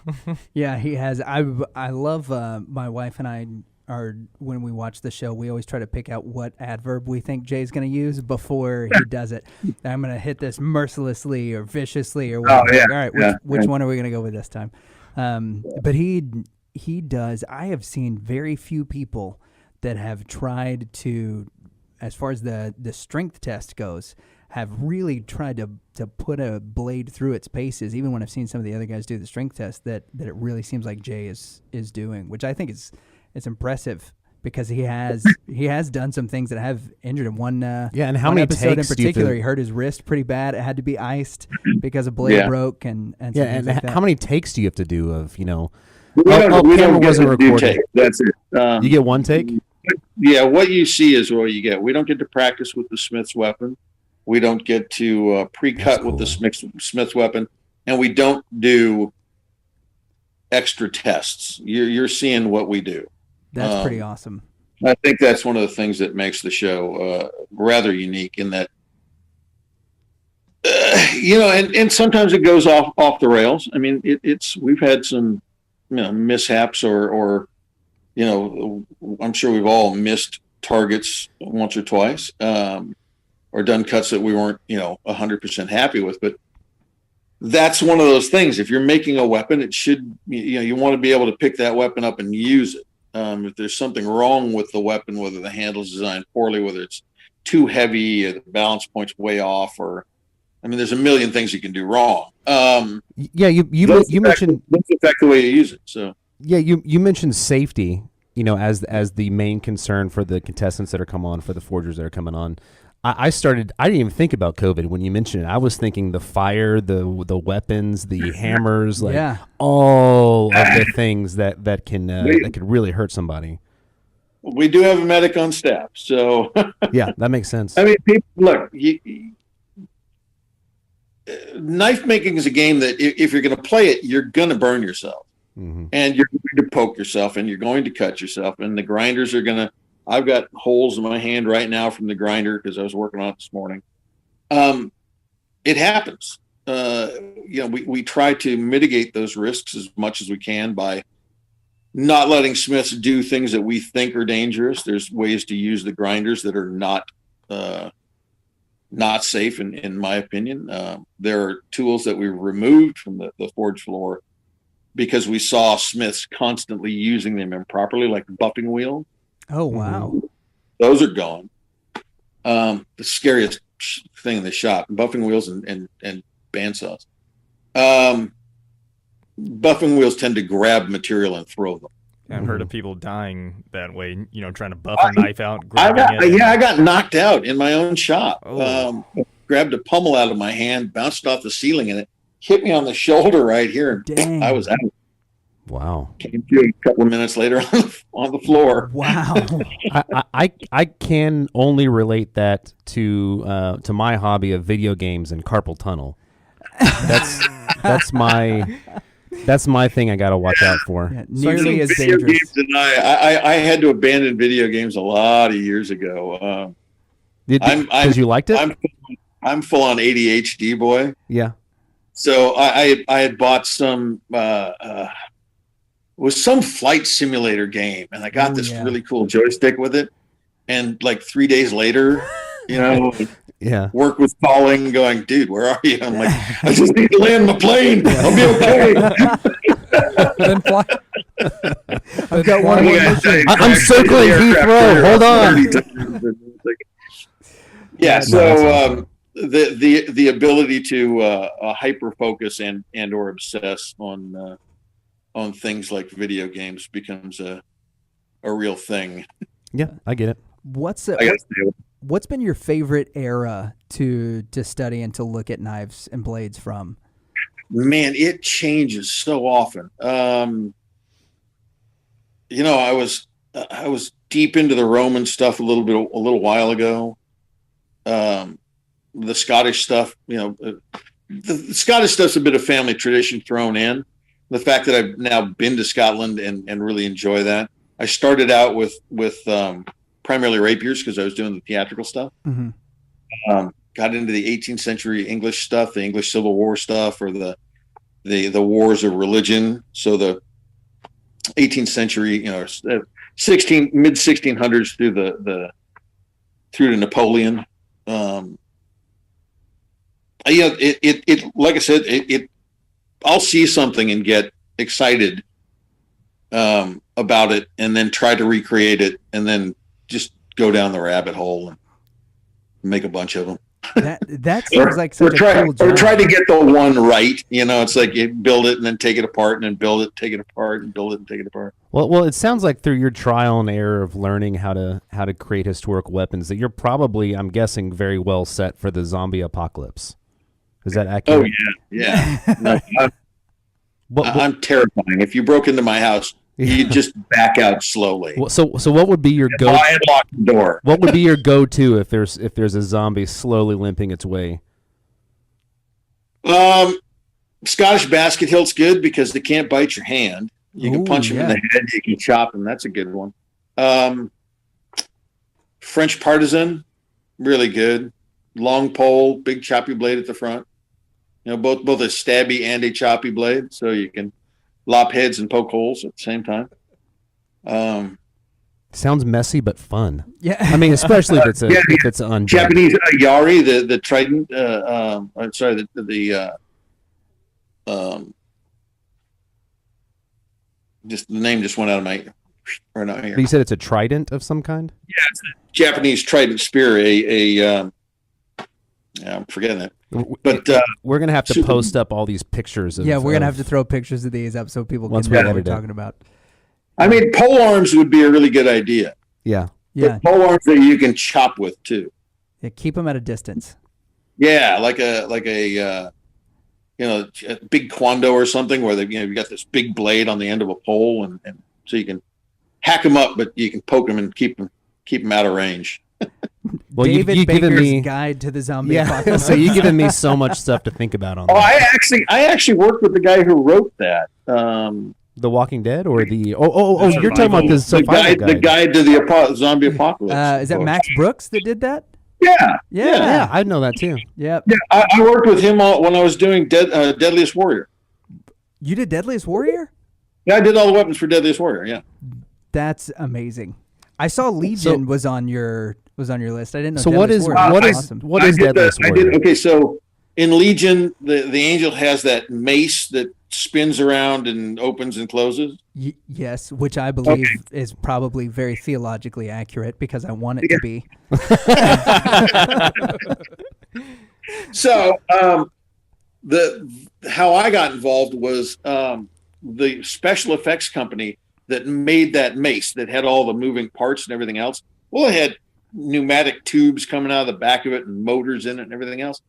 yeah, he has. I love my wife and I are, when we watch the show, we always try to pick out what adverb we think Jay's going to use before he does it. I'm going to hit this mercilessly or viciously or whatever. All right, which one are we going to go with this time? But he does. I have seen very few people that have tried to, as far as the strength test goes, have really tried to put a blade through its paces, even when I've seen some of the other guys do the strength test, that it really seems like Jay is doing, which I think it's impressive, because he has done some things that have injured him. And how many episode takes in particular, he hurt his wrist pretty bad. It had to be iced because a blade broke and like that. How many takes do you have to do of, we don't wasn't recorded. That's it. You get one take? Yeah, what you see is what you get. We don't get to practice with the Smith's weapon. We don't get to pre-cut with the Smith's weapon, and we don't do extra tests. You're seeing what we do. That's pretty awesome. I think that's one of the things that makes the show rather unique, in that, and sometimes it goes off the rails. I mean, we've had some, mishaps or I'm sure we've all missed targets once or twice. Or done cuts that we weren't, 100% happy with. But that's one of those things. If you're making a weapon, it should, you want to be able to pick that weapon up and use it. If there's something wrong with the weapon, whether the handle's designed poorly, whether it's too heavy, or the balance point's way off, there's a million things you can do wrong. You mentioned those affect the way you use it. So you mentioned safety, as the main concern for the contestants that are coming on, for the forgers that are coming on. I didn't even think about COVID when you mentioned it. I was thinking the fire, the weapons, the hammers, all of the things that can really hurt somebody. We do have a medic on staff, so Yeah, that makes sense. I mean, people, look, knife making is a game that if you're going to play it, you're going to burn yourself, and you're going to poke yourself, and you're going to cut yourself, and the grinders are going to. I've got holes in my hand right now from the grinder because I was working on it this morning. It happens. We try to mitigate those risks as much as we can by not letting smiths do things that we think are dangerous. There's ways to use the grinders that are not safe, in my opinion. There are tools that we removed from the forge floor because we saw smiths constantly using them improperly, like buffing wheels. Oh, wow. Those are gone. The scariest thing in the shop, buffing wheels and bandsaws. Buffing wheels tend to grab material and throw them. I've heard of people dying that way, trying to buff a knife out. I got knocked out in my own shop. Grabbed a pummel out of my hand, bounced off the ceiling, and it hit me on the shoulder right here. Dang. I was out. Wow. Came to a couple of minutes later on the floor. Wow. I can only relate that to my hobby of video games and carpal tunnel. That's my thing I got to watch out for. Yeah, nearly as video dangerous. games, and I had to abandon video games a lot of years ago. Because you liked it? I'm full on ADHD boy. Yeah. So I had bought some was some flight simulator game, and I got this really cool joystick with it. And like 3 days later, yeah, work was calling, going, "Dude, where are you?" I'm like, "I just need to land my plane. I'll be okay." Then fly. I've got one more mission. I'm circling Heathrow. Hold on. Yeah. So the ability to hyper focus and or obsess on things like video games becomes a real thing. Yeah, I get it. What's been your favorite era to study and to look at knives and blades from? Man, it changes so often. I was deep into the Roman stuff a little while ago. The Scottish stuff, the Scottish stuff's a bit of family tradition thrown in. The fact that I've now been to Scotland and really enjoy that. I started out with primarily rapiers because I was doing the theatrical stuff. Mm-hmm. Got into the 18th century English stuff, the English Civil War stuff, or the wars of religion. So the 18th century, mid 1600s through to Napoleon. It like I said, I'll see something and get excited about it, and then try to recreate it, and then just go down the rabbit hole and make a bunch of them. That seems like such a cool job. Or try to get the one right. It's like you build it and then take it apart, and then build it, take it apart, and build it and take it apart. Well, it sounds like through your trial and error of learning how to create historical weapons that you're probably, I'm guessing, very well set for the zombie apocalypse. Is that accurate? Oh yeah. No, I'm terrifying. If you broke into my house, you just back out slowly. Well, so what would be your go? I had locked the door. What would be your go-to if there's a zombie slowly limping its way? Scottish basket hilt's good because they can't bite your hand. You can punch them in the head. You can chop them. That's a good one. French partisan, really good. Long pole, big choppy blade at the front. Both a stabby and a choppy blade, so you can lop heads and poke holes at the same time. Sounds messy but fun. Yeah, I mean, especially if it's undead. Japanese yari, the trident. I'm sorry, just the name just went out of my right now here. But you said it's a trident of some kind. Yeah, it's a Japanese trident spear. I'm forgetting that. But we're gonna have to post up all these pictures. We're gonna have to throw pictures of these up so people can know what we're talking about. I mean, pole arms would be a really good idea. Yeah. But pole arms that you can chop with too. Yeah, keep them at a distance. Yeah, like a big kwando or something where you got this big blade on the end of a pole, and so you can hack them up, but you can poke them and keep them out of range. Well, David you've given Baker's me Guide to the Zombie Apocalypse. So you've given me so much stuff to think about on Oh, that. I actually worked with the guy who wrote that. The Walking Dead or the you're talking about this the guide to the zombie apocalypse. Is that Max Brooks that did that? Yeah. I know that too. Yep. Yeah, I worked with him when I was doing Deadliest Warrior. You did Deadliest Warrior? Yeah, I did all the weapons for Deadliest Warrior. Yeah, that's amazing. I saw Legion was on your list. I didn't know. So Deadliest what is Deadliest Warrior? Okay, so in Legion, the angel has that mace that spins around and opens and closes. Yes, which I believe is probably very theologically accurate because I want it to be. So how I got involved was the special effects company that made that mace that had all the moving parts and everything else. Well, it had pneumatic tubes coming out of the back of it and motors in it and everything else.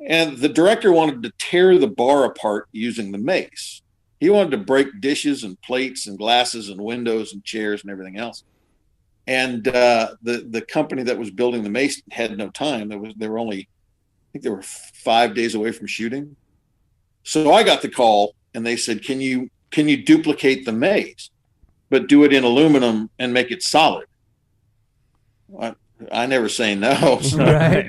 And the director wanted to tear the bar apart using the mace. He wanted to break dishes and plates and glasses and windows and chairs and everything else. And the company that was building the mace had no time. They were 5 days away from shooting. So I got the call and they said, can you duplicate the mace, but do it in aluminum and make it solid? I never say no. So Right.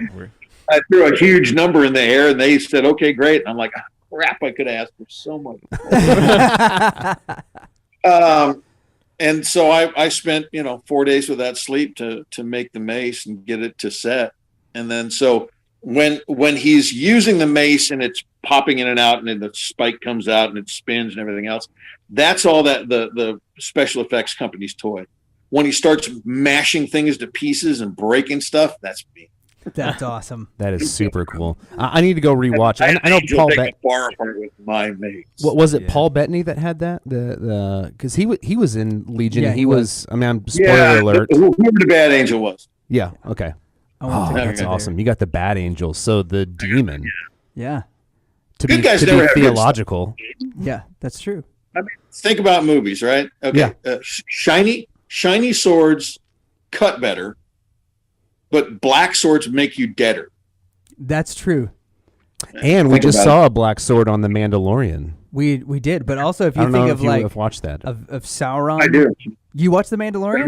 I threw a huge number in the air and they said, okay, great. And I'm like, crap, I could ask for so much. And so I spent, 4 days without sleep to make the mace and get it to set. And then so when he's using the mace and it's popping in and out and then the spike comes out and it spins and everything else, that's all that the special effects company's toy. When he starts mashing things to pieces and breaking stuff, that's me. That's awesome. That is super cool. I need to go rewatch. I know Paul Bettany. Bar apart with my mace. What was it? Yeah. Paul Bettany that had that. Because he was in Legion. Yeah, he was. I mean, I'm spoiler alert. Whoever the bad angel was. Yeah. Okay. Oh, that's awesome. You got the bad angel. So the demon. Yeah. To be theological. Yeah, that's true. I mean, think about movies, right? Okay. Yeah. Shiny swords cut better, but black swords make you deader. That's true. And we just saw a black sword on The Mandalorian. We did, but also if you think of have watched that of Sauron. I do. You watched The Mandalorian?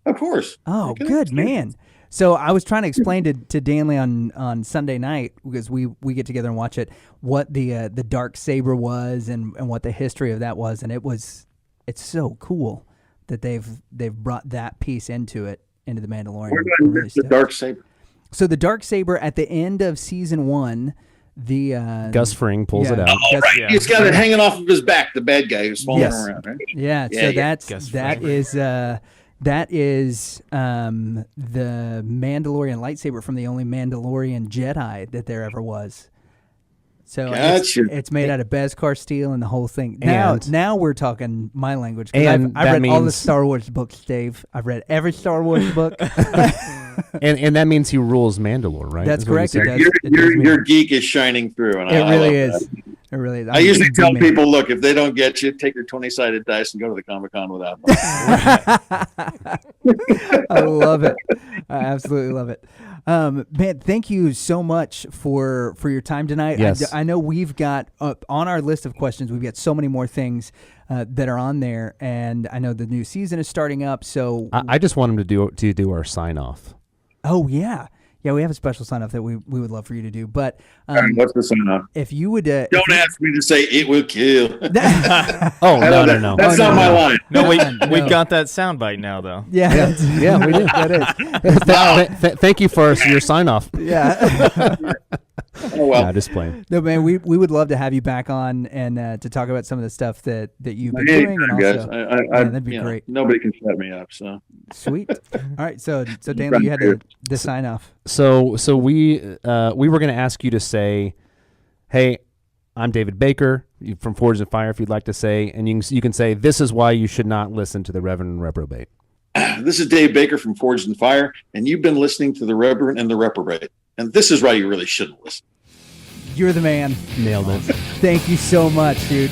Of course. Oh, good man. So I was trying to explain to Danley on Sunday night, because we get together and watch it, what the dark saber was and what the history of that was, and it's so cool that they've brought that piece into The Mandalorian. Really the dark saber. So the dark saber at the end of season 1, the Gus Fring pulls it out. Oh, right. Yeah. He's got it hanging off of his back. The bad guy who's falling around, right? Yeah. So that is the Mandalorian lightsaber from the only Mandalorian Jedi that there ever was. So it's made out of Beskar steel and the whole thing. Now we're talking my language. And I've read all the Star Wars books, Dave. I've read every Star Wars book. and that means he rules Mandalore, right? That's correct. Your geek is shining through. And it really is. It really is. I usually tell people, look, if they don't get you, take your 20-sided dice and go to the Comic-Con without them. I love it. I absolutely love it. Man, thank you so much for your time tonight. Yes. I know we've got on our list of questions, we've got so many more things that are on there, and I know the new season is starting up. So I just want him to do our sign off. Oh yeah. Yeah, we have a special sign-off that we would love for you to do. But what's the sign-off? If you would... Don't ask me to say it will kill. No. That's not my line. No, we've got that soundbite now, though. Yeah, we do. That is. Thank you for your sign-off. Yeah. Oh, well. Nah, just playing. No, man, we would love to have you back on and to talk about some of the stuff that you've been doing. And also, that'd be great. Nobody can shut me up, so. Sweet. All right, so Danley, you had the sign off. So we were going to ask you to say, "Hey, I'm David Baker from Forged in Fire." If you'd like to say, and you can say, "This is why you should not listen to the Reverend and Reprobate." This is Dave Baker from Forged in Fire, and you've been listening to the Reverend and the Reprobate, and this is why you really shouldn't listen. You're the man. Nailed it. Thank you so much, dude.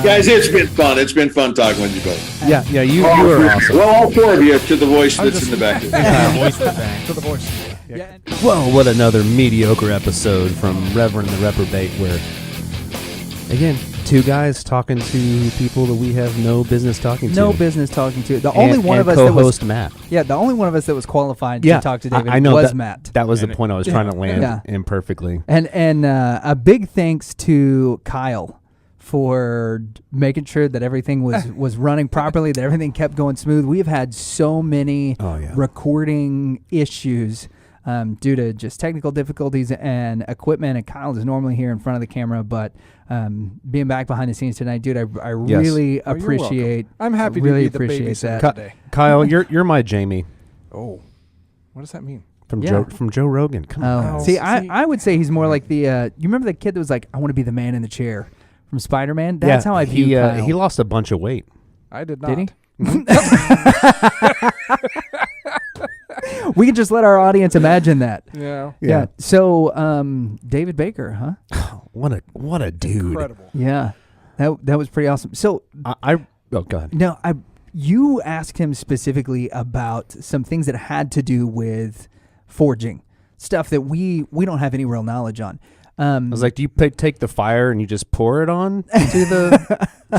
Guys, it's been fun. It's been fun talking with you both. Yeah, you were awesome. Well, all four of you to the voice that's in the back. To the voice. Yeah. Well, what another mediocre episode from Reverend the Reprobate, where, again, two guys talking to people that we have no business talking to. No business talking to. The only one of us that was Matt. Yeah, the only one of us that was qualified to talk to David I know was that, Matt. That was the point I was trying to land imperfectly. And a big thanks to Kyle for making sure that everything was running properly, that everything kept going smooth. We have had so many recording issues due to just technical difficulties and equipment. And Kyle is normally here in front of the camera, but being back behind the scenes tonight, dude, I really appreciate. I'm happy really to be the babysitter today. Kyle, you're my Jamie. Oh, what does that mean? From Joe Rogan. Come on. See, I would say he's more like the. You remember the kid that was like, "I want to be the man in the chair" from Spider-Man? That's how I view Kyle. He lost a bunch of weight. I did not. Did he? We can just let our audience imagine that. Yeah. So, David Baker, huh? What a dude! Incredible. Yeah, that was pretty awesome. So, go ahead. No, you asked him specifically about some things that had to do with forging, stuff that we don't have any real knowledge on. I was like, do you take the fire and you just pour it on to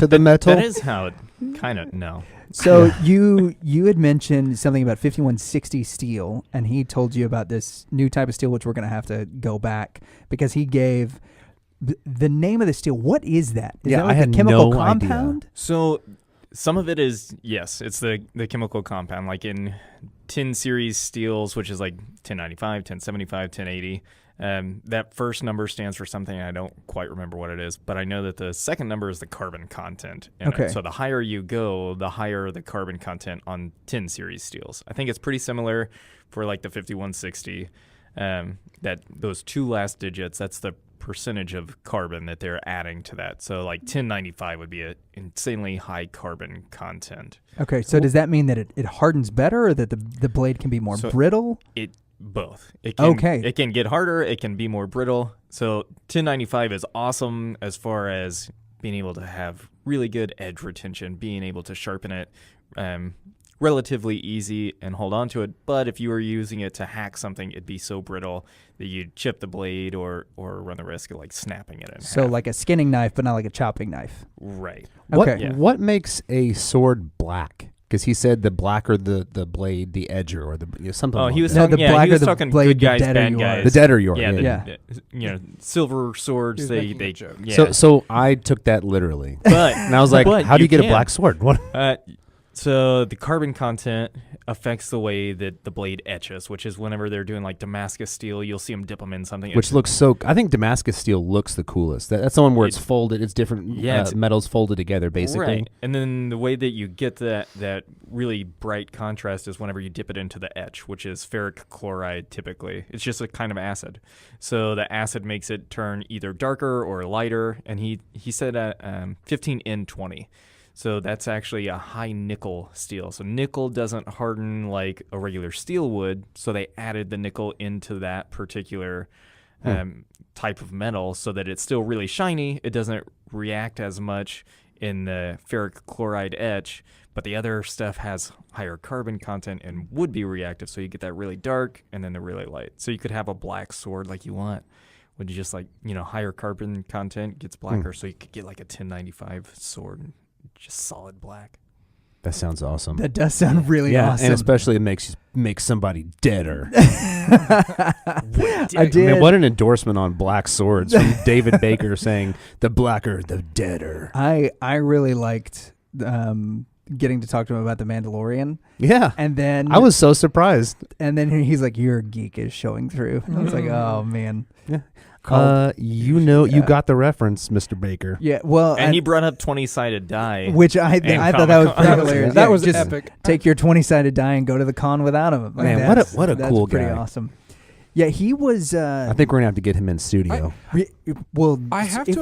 the metal? That is how it kind of, no. So you had mentioned something about 5160 steel, and he told you about this new type of steel, which we're going to have to go back because he gave the name of the steel. What is that? Is that like the chemical compound? Idea. So some of it is, yes, it's the chemical compound, like in 10 series steels, which is like 1095, 1075, 1080. That first number stands for something I don't quite remember what it is, but I know that the second number is the carbon content in it. So the higher you go, the higher the carbon content on 10 series steels. I think it's pretty similar for like the 5160. That those two last digits, that's the percentage of carbon that they're adding to that. So like 1095 would be an insanely high carbon content. Okay, so does that mean that it hardens better, or that the blade can be more brittle? Both. It can get harder. It can be more brittle. So 1095 is awesome as far as being able to have really good edge retention, being able to sharpen it relatively easy and hold on to it. But if you were using it to hack something, it'd be so brittle that you'd chip the blade or run the risk of like snapping it in So half. like a skinning knife, but not like a chopping knife. Right. Okay. What makes a sword black? Because he said the blacker the blade, the edger, or something. Oh, like he was that. talking. the blacker he was the talking blade, good the guys, deader bad you are. guys. The deader you are. Yeah. Silver swords. He was making a joke. Yeah. So I took that literally, but and I was like, "How do you get a black sword?" What? So the carbon content affects the way that the blade etches, which is whenever they're doing like Damascus steel, you'll see them dip them in something. Which looks so. I think Damascus steel looks the coolest. That's the one where it's folded. It's different metals folded together, basically. Right. And then the way that you get that really bright contrast is whenever you dip it into the etch, which is ferric chloride typically. It's just a kind of acid. So the acid makes it turn either darker or lighter. And he said 15N20. So that's actually a high nickel steel. So nickel doesn't harden like a regular steel would, so they added the nickel into that particular type of metal so that it's still really shiny. It doesn't react as much in the ferric chloride etch, but the other stuff has higher carbon content and would be reactive, so you get that really dark and then the really light. So you could have a black sword like you want. Would you just like, higher carbon content gets blacker, so you could get like a 1095 sword. Just solid black. That sounds awesome. That does sound really awesome. And especially it makes somebody deader. I did. I mean, what an endorsement on black swords from David Baker saying the blacker, the deader. I really liked getting to talk to him about The Mandalorian. Yeah. And then I was so surprised. And then he's like, your geek is showing through. I was like, oh, man. Yeah. You got the reference, Mr. Baker. Yeah, well, and he brought up 20-sided die, which I thought that was pretty hilarious. That was just epic. Take your 20-sided die and go to the con without him. Like, man, what a cool guy. Pretty awesome. Yeah, he was. I think we're gonna have to get him in studio. I have to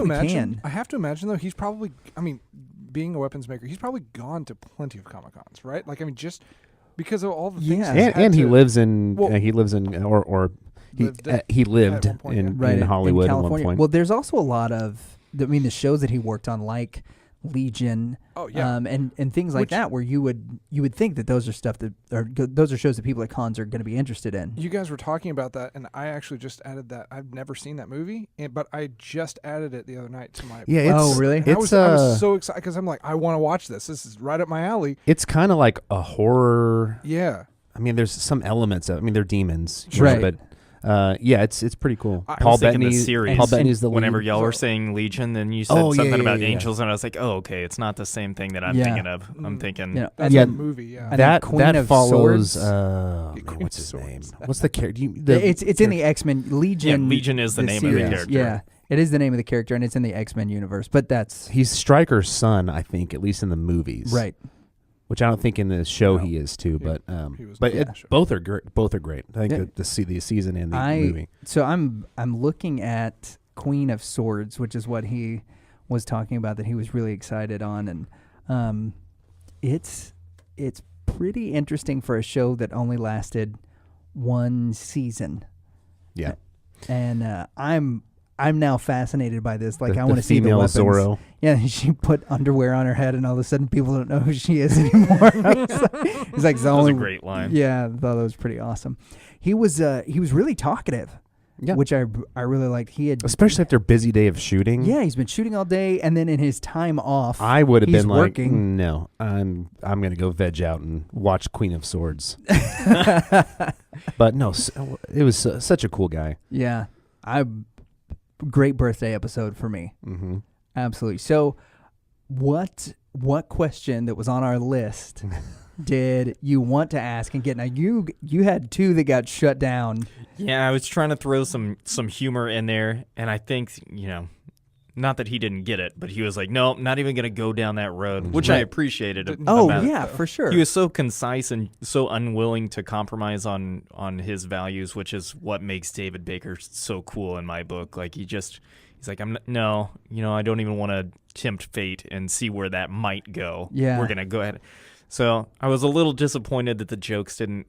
imagine though, he's probably. I mean, being a weapons maker, he's probably gone to plenty of Comic-Cons, right? Like, I mean, just because of all the things. And he lives in. He lived in Hollywood in at one point. Well, there's also a lot of. I mean, the shows that he worked on, like Legion, Oh, yeah. and things like that, where you would think that those are stuff that those are shows that people at cons are going to be interested in. You guys were talking about that, and I actually just added that. I've never seen that movie, but I just added it the other night to my. Yeah, it's, oh, really? I was so excited because I'm like, I want to watch this. This is right up my alley. It's kind of like a horror. Yeah. I mean, there's some elements of. I mean, they're demons, Right? But yeah, it's pretty cool. I was thinking the series. Paul Bettany's the lead. Whenever y'all were saying Legion, then you said something about angels, and I was like, oh, okay, it's not the same thing that I'm thinking of. I'm thinking, that's a movie. Yeah, that follows. Queen what's his of name? Swords. What's the character? It's in the X-Men. Legion. Yeah, Legion is the name of the character. Yeah, it is the name of the character, and it's in the X-Men universe. But he's Stryker's son, I think, at least in the movies. Right. Which I don't think in the show he is too, but both are great. Both are great. I think the season and the movie. So I'm looking at Queen of Swords, which is what he was talking about that he was really excited on, and it's pretty interesting for a show that only lasted one season. Yeah, and I'm now fascinated by this. Like, I want to see the weapons. Zorro. Yeah, she put underwear on her head, and all of a sudden, people don't know who she is anymore. It's like that was a great line. Yeah, I thought that was pretty awesome. He was really talkative, which I really liked. He had, especially after a busy day of shooting. Yeah, he's been shooting all day, and then in his time off, I would have been working. Like, no, I'm gonna go veg out and watch Queen of Swords. But no, it was such a cool guy. Yeah, great birthday episode for me. Mm-hmm. Absolutely. So, what question that was on our list did you want to ask and get? Now, you had two that got shut down. Yeah, I was trying to throw some humor in there, and I think, not that he didn't get it, but he was like, no, not even going to go down that road, which I appreciated. Oh, yeah, for sure. He was so concise and so unwilling to compromise on his values, which is what makes David Baker so cool in my book. Like, he's like, I don't even want to tempt fate and see where that might go. Yeah. We're going to go ahead. So I was a little disappointed that the jokes didn't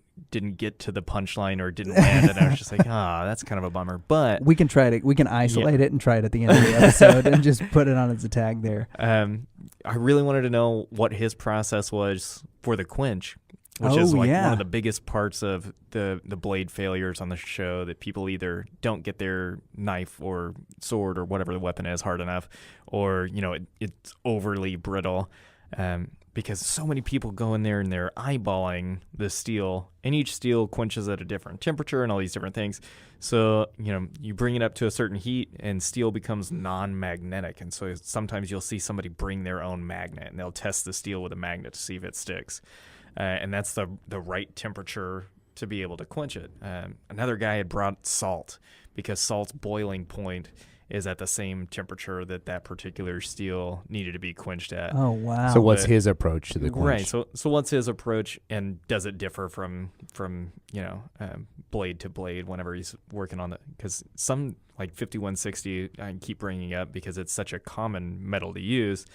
get to the punchline or didn't land, and I was just like, that's kind of a bummer. But we can try it. We can isolate it and try it at the end of the episode and just put it on as a tag there. I really wanted to know what his process was for the quench, which is like one of the biggest parts of the blade failures on the show, that people either don't get their knife or sword or whatever the weapon is hard enough, or it's overly brittle. Because so many people go in there and they're eyeballing the steel, and each steel quenches at a different temperature and all these different things. So, you bring it up to a certain heat and steel becomes non-magnetic. And so sometimes you'll see somebody bring their own magnet, and they'll test the steel with a magnet to see if it sticks. And that's the right temperature to be able to quench it. Another guy had brought salt, because salt's boiling point is at the same temperature that particular steel needed to be quenched at. Oh, wow. So what's his approach to the quench? Right. So what's his approach, and does it differ from blade to blade whenever he's working on it? Because some, like 5160, I keep bringing up because it's such a common metal to use.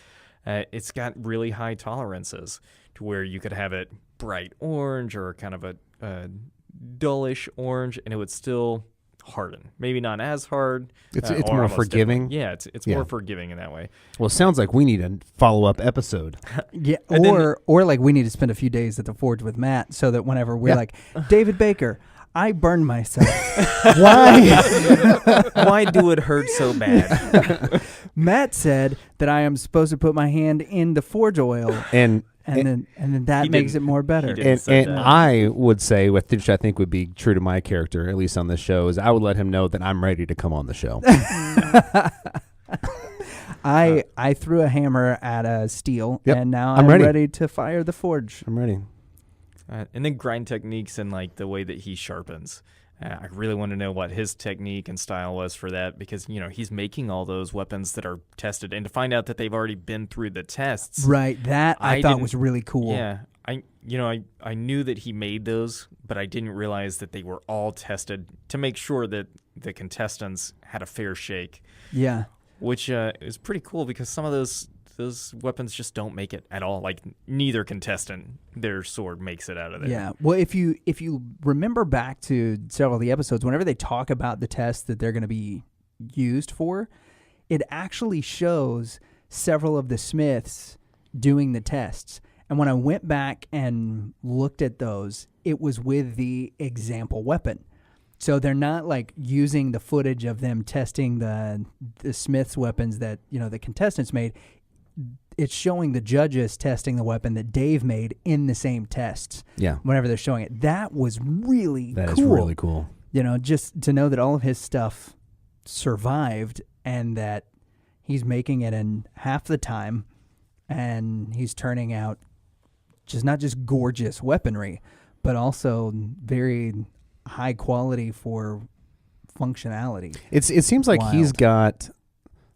It's got really high tolerances to where you could have it bright orange or kind of a dullish orange, and it would still harden. Maybe not as hard. It's more forgiving. Different. Yeah, it's more forgiving in that way. Well, it sounds like we need a follow-up episode. Yeah, or like we need to spend a few days at the forge with Matt, so that whenever we're like, David Baker, I burned myself. Why do it hurt so bad? Matt said that I am supposed to put my hand in the forge oil, and then that makes it more better. And I would say, which I think would be true to my character, at least on this show, is I would let him know that I'm ready to come on the show. I threw a hammer at a steel, and now I'm ready to fire the forge. I'm ready. And then grind techniques and like the way that he sharpens. I really want to know what his technique and style was for that, because he's making all those weapons that are tested, and to find out that they've already been through the tests. Right, that I thought was really cool. Yeah, I knew that he made those, but I didn't realize that they were all tested to make sure that the contestants had a fair shake. Yeah, which is pretty cool, because some of those weapons just don't make it at all. Like, neither contestant, their sword makes it out of there. Yeah. Well, if you remember back to several of the episodes, whenever they talk about the tests that they're going to be used for, it actually shows several of the Smiths doing the tests. And when I went back and looked at those, it was with the example weapon. So they're not like using the footage of them testing the Smiths weapons that, the contestants made. It's showing the judges testing the weapon that Dave made in the same tests. Yeah. Whenever they're showing it. That was really cool. That is really cool. Just to know that all of his stuff survived and that he's making it in half the time and he's turning out not just gorgeous weaponry, but also very high quality for functionality. It seems like Wild. he's got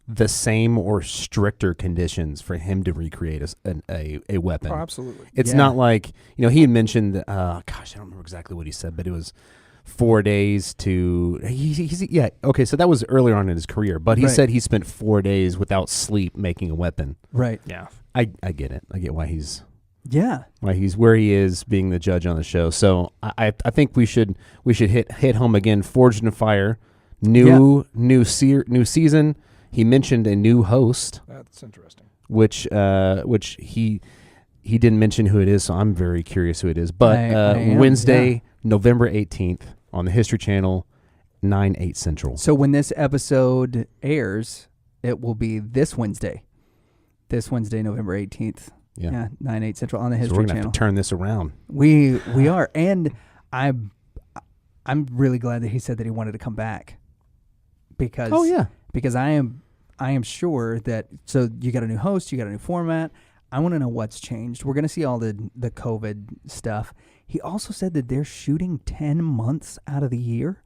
the same or stricter conditions for him to recreate a weapon. Oh, absolutely. It's not like, he had mentioned, I don't remember exactly what he said, but it was 4 days to, okay, so that was earlier on in his career, but he said he spent 4 days without sleep making a weapon. Right. Yeah. I get it. I get why he's where he is being the judge on the show. So I think we should hit home again. Forged in Fire, new season. He mentioned a new host. That's interesting. Which he didn't mention who it is, so I'm very curious who it is. But Wednesday, November 18th on the History Channel, 9/8 Central. So when this episode airs, it will be this Wednesday, November 18th. Yeah, 9/8 Central on the History So we're gonna Channel. have to turn this around. We are, and I'm really glad that he said that he wanted to come back because I am sure that, so you got a new host, you got a new format. I want to know what's changed. We're going to see all the COVID stuff. He also said that they're shooting 10 months out of the year.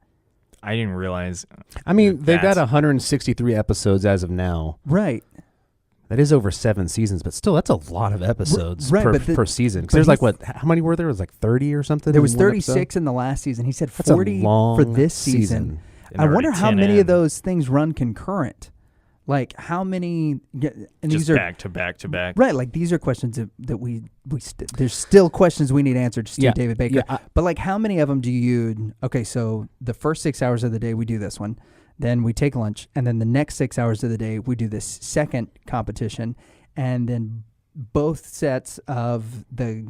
I didn't realize. I mean, they've got 163 episodes as of now. Right. That is over 7 seasons, but still, that's a lot of episodes per season. Because but there's how many were there? It was like 30 or something? There was 36 in the last season. He said 40 for this season. I wonder how many of those things run concurrent. Like how many? And just these are back to back to back. Right. Like these are questions that we there's still questions we need answered to Steve David Baker. Yeah, but like how many of them do you? Okay, so the first 6 hours of the day we do this one, then we take lunch, and then the next 6 hours of the day we do this second competition, and then both sets of the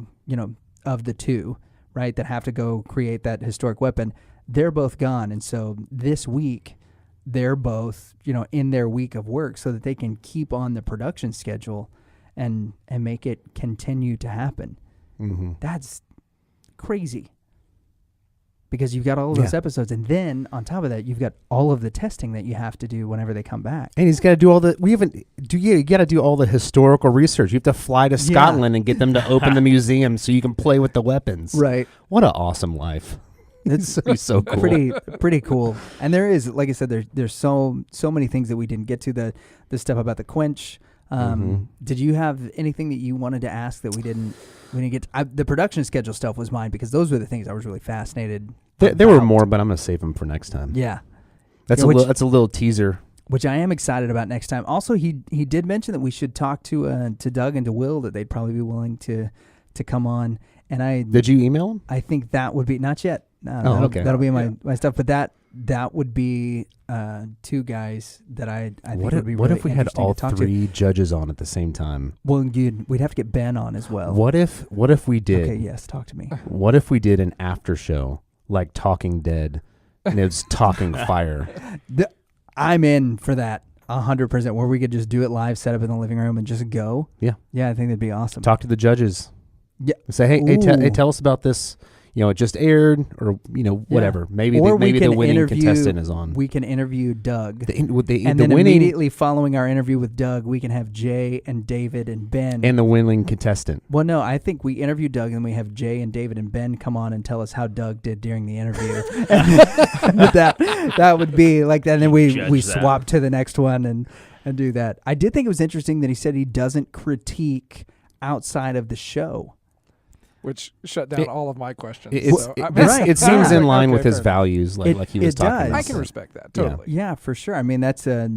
two, right, that have to go create that historic weapon, they're both gone, and so this week they're both, in their week of work so that they can keep on the production schedule and make it continue to happen. Mm-hmm. That's crazy. Because you've got all of those episodes, and then on top of that, you've got all of the testing that you have to do whenever they come back. And he's got to do you got to do all the historical research. You have to fly to Scotland and get them to open the museum so you can play with the weapons. Right. What an awesome life. It's so cool. Pretty cool. And there is, like I said, there's so many things that we didn't get to. The stuff about the quench. Did you have anything that you wanted to ask that we didn't get to? The production schedule stuff was mine because those were the things I was really fascinated. There were more, but I'm going to save them for next time. Yeah. That's a little teaser. Which I am excited about next time. Also, he did mention that we should talk to Doug and to Will, that they'd probably be willing to come on. And did you email them? I think that would be not yet. Okay. That'll be my stuff. But that would be two guys that I think would be. What really if we had all three to. judges on at the same time? Well, we'd have to get Ben on as well. What if we did? Okay, yes, talk to me. What if we did an after show like Talking Dead, and it's Talking Fire? I'm in for that 100%. Where we could just do it live, set up in the living room, and just go. Yeah, I think that'd be awesome. Talk to the judges. Yeah, say hey, tell us about this. It just aired, or whatever. Maybe the winning contestant is on. We can interview Doug, and then immediately following our interview with Doug, we can have Jay and David and Ben and the winning contestant. Well, no, I think we interview Doug, and we have Jay and David and Ben come on and tell us how Doug did during the interview. that would be like that. And then we swap to the next one and do that. I did think it was interesting that he said he doesn't critique outside of the show. Which shut down all of my questions. It seems in line with his values, like he was talking about. I can respect that totally. Yeah, for sure. I mean, that's a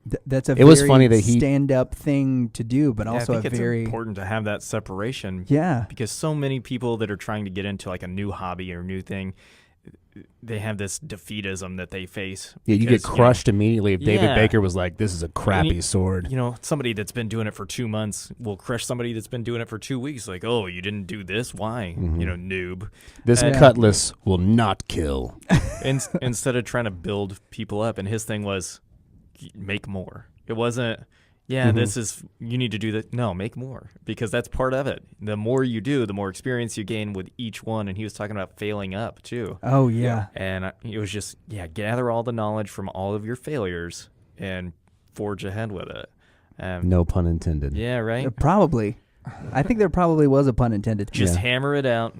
it was funny that he stand-up thing to do, but also I think very it's important to have that separation. Yeah, because so many people that are trying to get into like a new hobby or new thing, they have this defeatism that they face. Yeah, you get crushed immediately if David Yeah. Baker was like, "This is a crappy sword." Somebody that's been doing it for 2 months will crush somebody that's been doing it for 2 weeks. Like, oh, you didn't do this? Why? Noob. This cutlass will not kill. Instead of trying to build people up, and his thing was, make more. It wasn't, this is, you need to do that. No, make more, because that's part of it. The more you do, the more experience you gain with each one. And he was talking about failing up too. Oh, yeah. And it was just, gather all the knowledge from all of your failures and forge ahead with it. No pun intended. Yeah, right? Probably. I think there probably was a pun intended. Just hammer it out.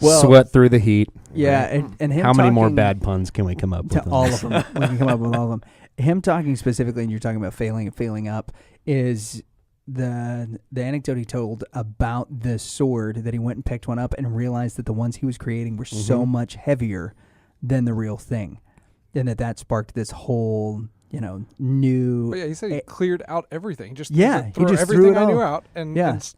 Well, sweat through the heat. Yeah, and him How many more talking bad puns can we come up with? all of them. We can come up with all of them. Him talking specifically, and you're talking about failing and failing up, is the anecdote he told about the sword that he went and picked one up and realized that the ones he was creating were so much heavier than the real thing, and that sparked this whole new. But yeah, he said he cleared out everything. He just he threw just everything threw it I knew all out, and that's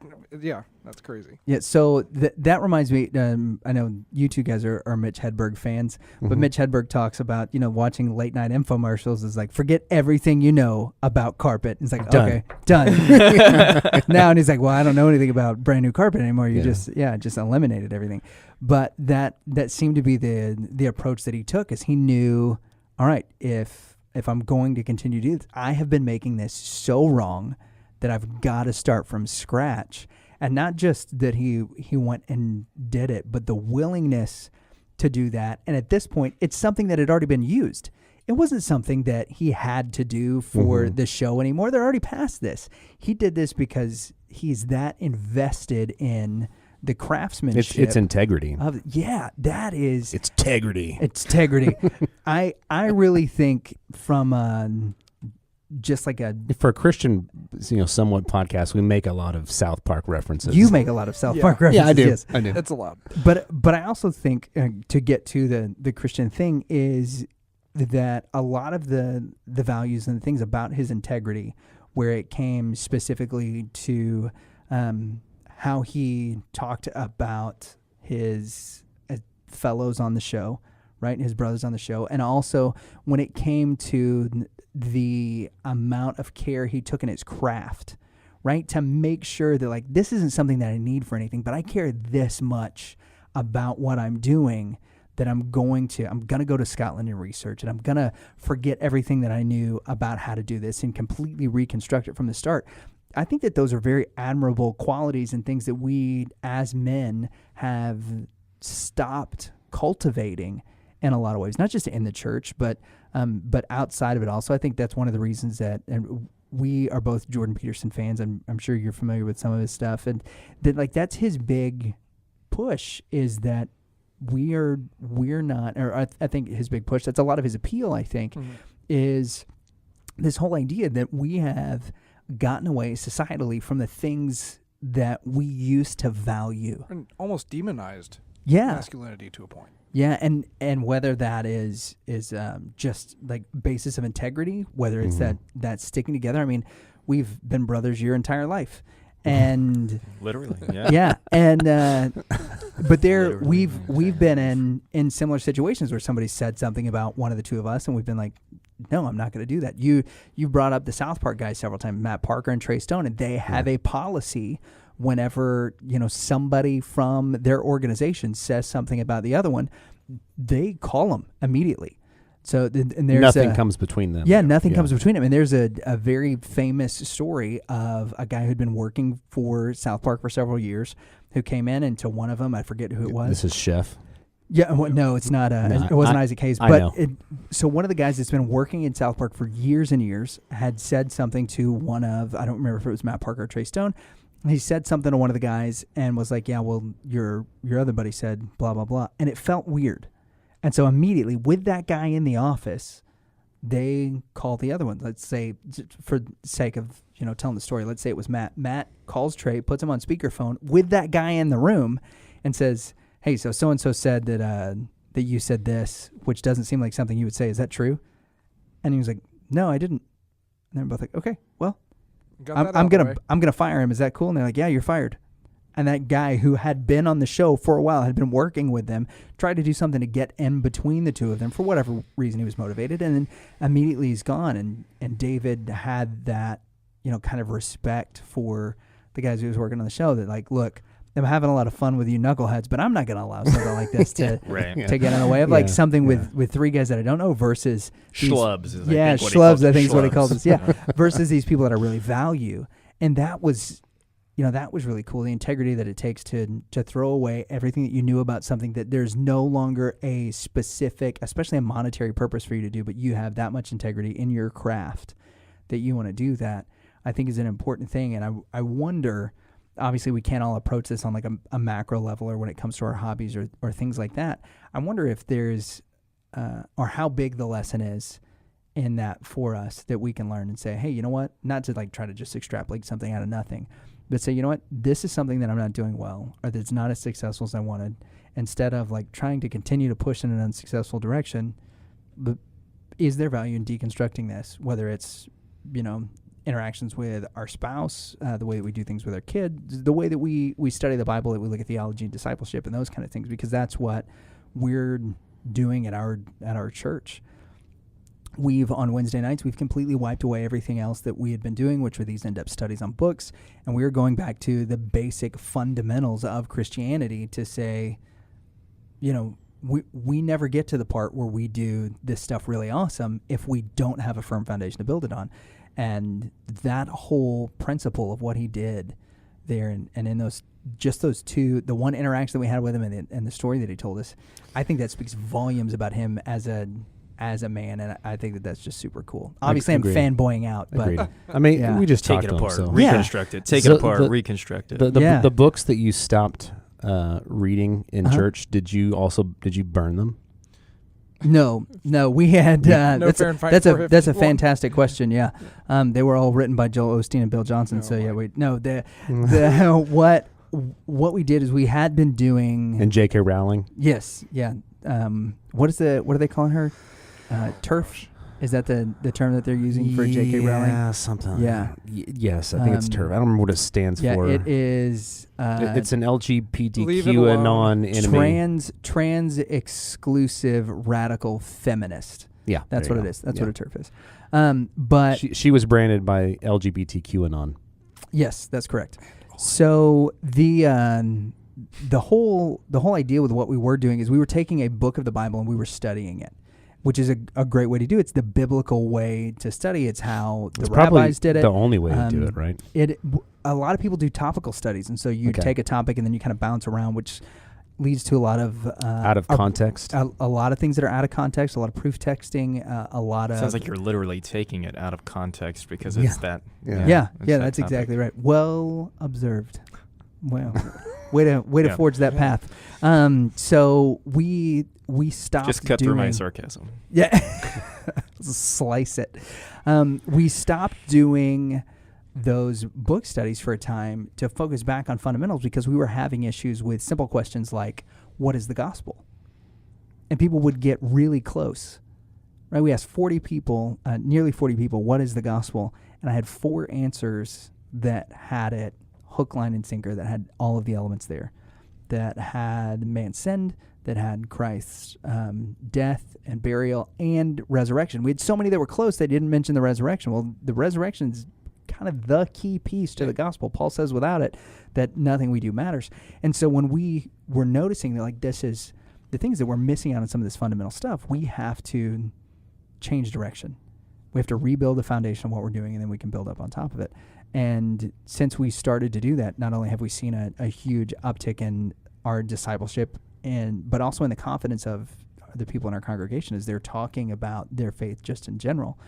crazy. Yeah, so that reminds me. I know you two guys are Mitch Hedberg fans, but Mitch Hedberg talks about watching late night infomercials is like, forget everything you know about carpet. It's like, Done. okay, done. Now, and he's like, well, I don't know anything about brand new carpet anymore. You just eliminated everything. But that seemed to be the approach that he took, is he knew, all right, if I'm going to continue to do this, I have been making this so wrong that I've got to start from scratch. And not just that he went and did it, but the willingness to do that. And at this point, it's something that had already been used. It wasn't something that he had to do for the show anymore. They're already past this. He did this because he's that invested in the craftsmanship. It's integrity. That is. It's integrity. It's integrity. I really think from just like for a Christian, somewhat podcast, we make a lot of South Park references. You make a lot of South Park references. Yeah, I do. Yes. I do. It's allowed. But I also think to get to the Christian thing is that a lot of the values and the things about his integrity, where it came specifically to how he talked about his fellows on the show, right? His brothers on the show. And also when it came to the amount of care he took in his craft, right? To make sure that, like, this isn't something that I need for anything, but I care this much about what I'm doing that I'm going to go to Scotland and research, and I'm going to forget everything that I knew about how to do this and completely reconstruct it from the start. I think that those are very admirable qualities and things that we as men have stopped cultivating in a lot of ways, not just in the church, but outside of it also. I think that's one of the reasons that, and we are both Jordan Peterson fans. I'm sure you're familiar with some of his stuff, and that's his big push, is that we're not, or I think his big push, that's a lot of his appeal, I think, is this whole idea that we have gotten away societally from the things that we used to value. And almost demonized masculinity to a point. Yeah, and whether that is just like basis of integrity, whether it's that sticking together. I mean, we've been brothers your entire life, and literally, and but we've been in similar situations where somebody said something about one of the two of us, and we've been like, no, I'm not going to do that. You brought up the South Park guys several times, Matt Parker and Trey Stone, and they have a policy. Whenever somebody from their organization says something about the other one, they call them immediately. So and there's nothing comes between them. Nothing comes between them. And there's a very famous story of a guy who'd been working for South Park for several years, who came in, and to one of them, I forget who it was. This is Chef. Yeah, well, no, it's not. It wasn't Isaac Hayes. But so one of the guys that's been working in South Park for years and years had said something to one of, I don't remember if it was Matt Parker or Trey Stone. He said something to one of the guys and was like, yeah, well, your other buddy said blah, blah, blah. And it felt weird. And so immediately, with that guy in the office, they call the other one. Let's say, for the sake of telling the story, let's say it was Matt. Matt calls Trey, puts him on speakerphone with that guy in the room, and says, hey, so and so said that you said this, which doesn't seem like something you would say. Is that true? And he was like, no, I didn't. And they're both like, okay, well, I'm gonna fire him. Is that cool? And they're like, yeah, you're fired. And that guy who had been on the show for a while, had been working with them, tried to do something to get in between the two of them for whatever reason he was motivated. And then immediately he's gone. And David had that, kind of respect for the guys who was working on the show that like, look, I'm having a lot of fun with you knuckleheads, but I'm not going to allow something like this to get in the way of like something with three guys that I don't know versus schlubs. Schlubs, I think is what he calls us. Yeah. Versus these people that I really value. And that was, that was really cool. The integrity that it takes to throw away everything that you knew about something that there's no longer a specific, especially a monetary purpose for you to do, but you have that much integrity in your craft that you want to do that, I think is an important thing. And I wonder, obviously we can't all approach this on like a macro level or when it comes to our hobbies or things like that. I wonder if there's, or how big the lesson is in that for us that we can learn and say, hey, you know what? Not to like try to just extrapolate something out of nothing, but say, you know what, this is something that I'm not doing well or that's not as successful as I wanted. Instead of like trying to continue to push in an unsuccessful direction, but is there value in deconstructing this, whether it's, interactions with our spouse, the way that we do things with our kids, the way that we study the Bible, that we look at theology and discipleship and those kind of things, because that's what we're doing at our church. On Wednesday nights, we've completely wiped away everything else that we had been doing, which were these in-depth studies on books. And we are going back to the basic fundamentals of Christianity to say, we never get to the part where we do this stuff really awesome if we don't have a firm foundation to build it on. And that whole principle of what he did there and in those two, the one interaction that we had with him and the story that he told us, I think that speaks volumes about him as a man, and I think that's just super cool. Obviously, I'm fanboying out, but I mean, we just take talked it apart, so. reconstruct it, take it apart, reconstruct it. The books that you stopped reading in church, did you burn them? No, we had. That's a fantastic question. Yeah, they were all written by Joel Osteen and Bill Johnson. What we did is we had been doing and J.K. Rowling. Yes, yeah. What are they calling her? TERF? Is that the term that they're using for J.K. Rowling? Yeah, something. Yeah. Yes, I think it's TERF. I don't remember what it stands for. Yeah, it is. It's an LGBTQ enemy. Trans exclusive radical feminist. Yeah, that's what it is. That's what a TERF is. But she was branded by LGBTQ anon. Yes, that's correct. So the whole idea with what we were doing is we were taking a book of the Bible and we were studying it, which is a great way to do it. It's the biblical way to study. It's how the rabbis did it. The only way to do it, right? A lot of people do topical studies, and so you take a topic and then you kind of bounce around, which leads to a lot of out of context. A lot of things that are out of context. A lot of proof texting. A lot of sounds like you're literally taking it out of context because it's that. Yeah, that's exactly right. Well observed. Well, way to forge that path. So we stopped. Just cut through my sarcasm. Yeah, slice it. We stopped doing those book studies for a time to focus back on fundamentals because we were having issues with simple questions like, what is the gospel? And people would get really close, right? We asked 40 people, nearly 40 people, what is the gospel? And I had 4 answers that had it hook, line, and sinker, that had all of the elements there, that had man's sin, that had Christ's death and burial and resurrection. We had so many that were close they didn't mention the resurrection. Well, the resurrection is kind of the key piece to the gospel. Paul says without it that nothing we do matters. And so when we were noticing that, like, this is the things that we're missing out on some of this fundamental stuff, we have to change direction. We have to rebuild the foundation of what we're doing, and then we can build up on top of it. And since we started to do that, not only have we seen a huge uptick in our discipleship, but also in the confidence of the people in our congregation as they're talking about their faith just in general.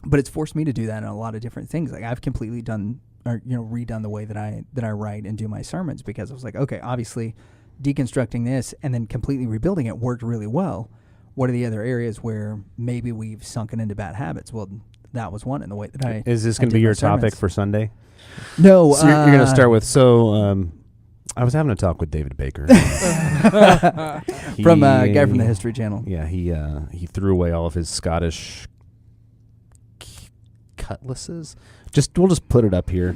But it's forced me to do that in a lot of different things. Like, I've completely redone the way that I write and do my sermons, because I was like, okay, obviously deconstructing this and then completely rebuilding it worked really well. What are the other areas where maybe we've sunken into bad habits? Well, that was one in the way that I Is this going to be your topic for Sunday? No. So you're going to start with, I was having a talk with David Baker. From a guy from the History Channel. Yeah, he threw away all of his Scottish cutlasses. We'll just put it up here.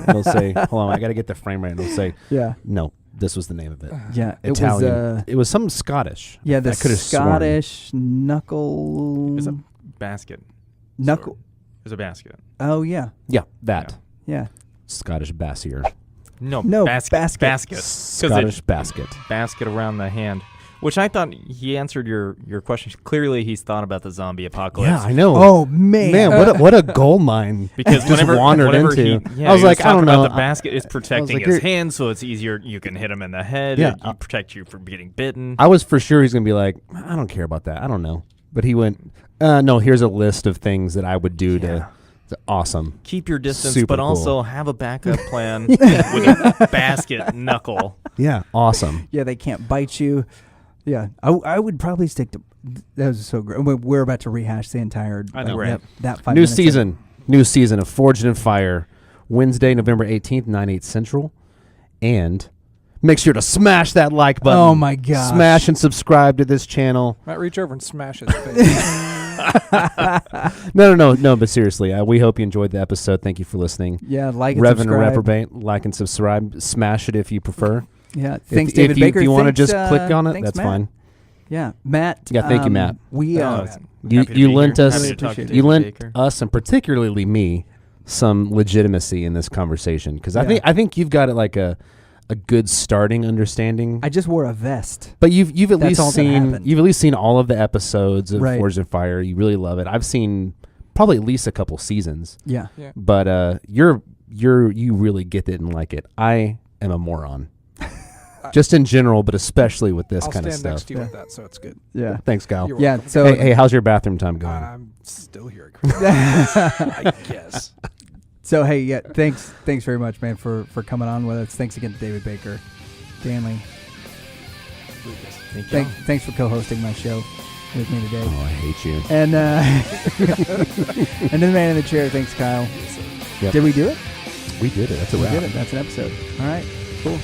It'll say, hold on, I got to get the frame right. It'll say, Yeah. no, this was the name of it. Yeah. Italian. It was something Scottish. Yeah, the I could've Scottish knuckle. It's a basket. Knuckle. It's a basket. Oh, yeah. Yeah, that. Yeah. Scottish bassier. No, basket. Basket. 'Cause Scottish basket. basket around the hand. Which I thought he answered your question. Clearly, he's thought about the zombie apocalypse. Yeah, I know. Oh, man. Man, what a gold mine. Because just whenever wandered he, into. yeah, I was he like, I don't talking know. about the basket is protecting like, his you're- hands, so it's easier. You can hit him in the head. Yeah, It protect you from getting bitten. I was for sure he's going to be like, I don't care about that. I don't know. But he went, no, here's a list of things that I would do to awesome. Keep your distance, Super but cool. also have a backup plan with a basket knuckle. Yeah, awesome. Yeah, they can't bite you. Yeah, I would probably stick to. That was so great. We're about to rehash the entire. I know. That 5 New minutes of- New season of Forged in Fire, Wednesday, November 18th, 9/8 Central. And make sure to smash that like button. Oh, my gosh. Smash and subscribe to this channel. Matt, reach over and smash his face. No, but seriously, we hope you enjoyed the episode. Thank you for listening. Yeah, like and Reverend and subscribe. Reprobate, like and subscribe. Smash it if you prefer. Yeah, thanks, if David you, Baker. If you want to Thanks, just click on it, thanks, that's Matt. fine. Yeah, Matt. Yeah, thank you, Matt. We Oh, You happy to you be lent here. us Happy to talk to appreciate it. you David lent Baker. us and particularly me some legitimacy in this conversation because Yeah. I think you've got it like a good starting understanding. I just wore a vest. But you've at That's all least that seen happened. you've at least seen all of the episodes of Right. Forged in Fire. You really love it. I've seen probably at least a couple seasons. Yeah. But you really get it and like it. I am a moron. Just in general, but especially with this I'll kind of stand stuff. next to you with that, so it's good. Yeah. Thanks, Kyle. You're Yeah. welcome. So Hey, how's your bathroom time going? I'm still here, Chris. I guess. So hey, yeah, thanks very much, man, for coming on with us. Thanks again to David Baker, Stanley. Thank you. Thanks for co-hosting my show with me today. Oh, I hate you. And and to the man in the chair, thanks, Kyle. Yep. Did we do it? We did it. That's a We wrap. did it. That's an episode. All right, cool.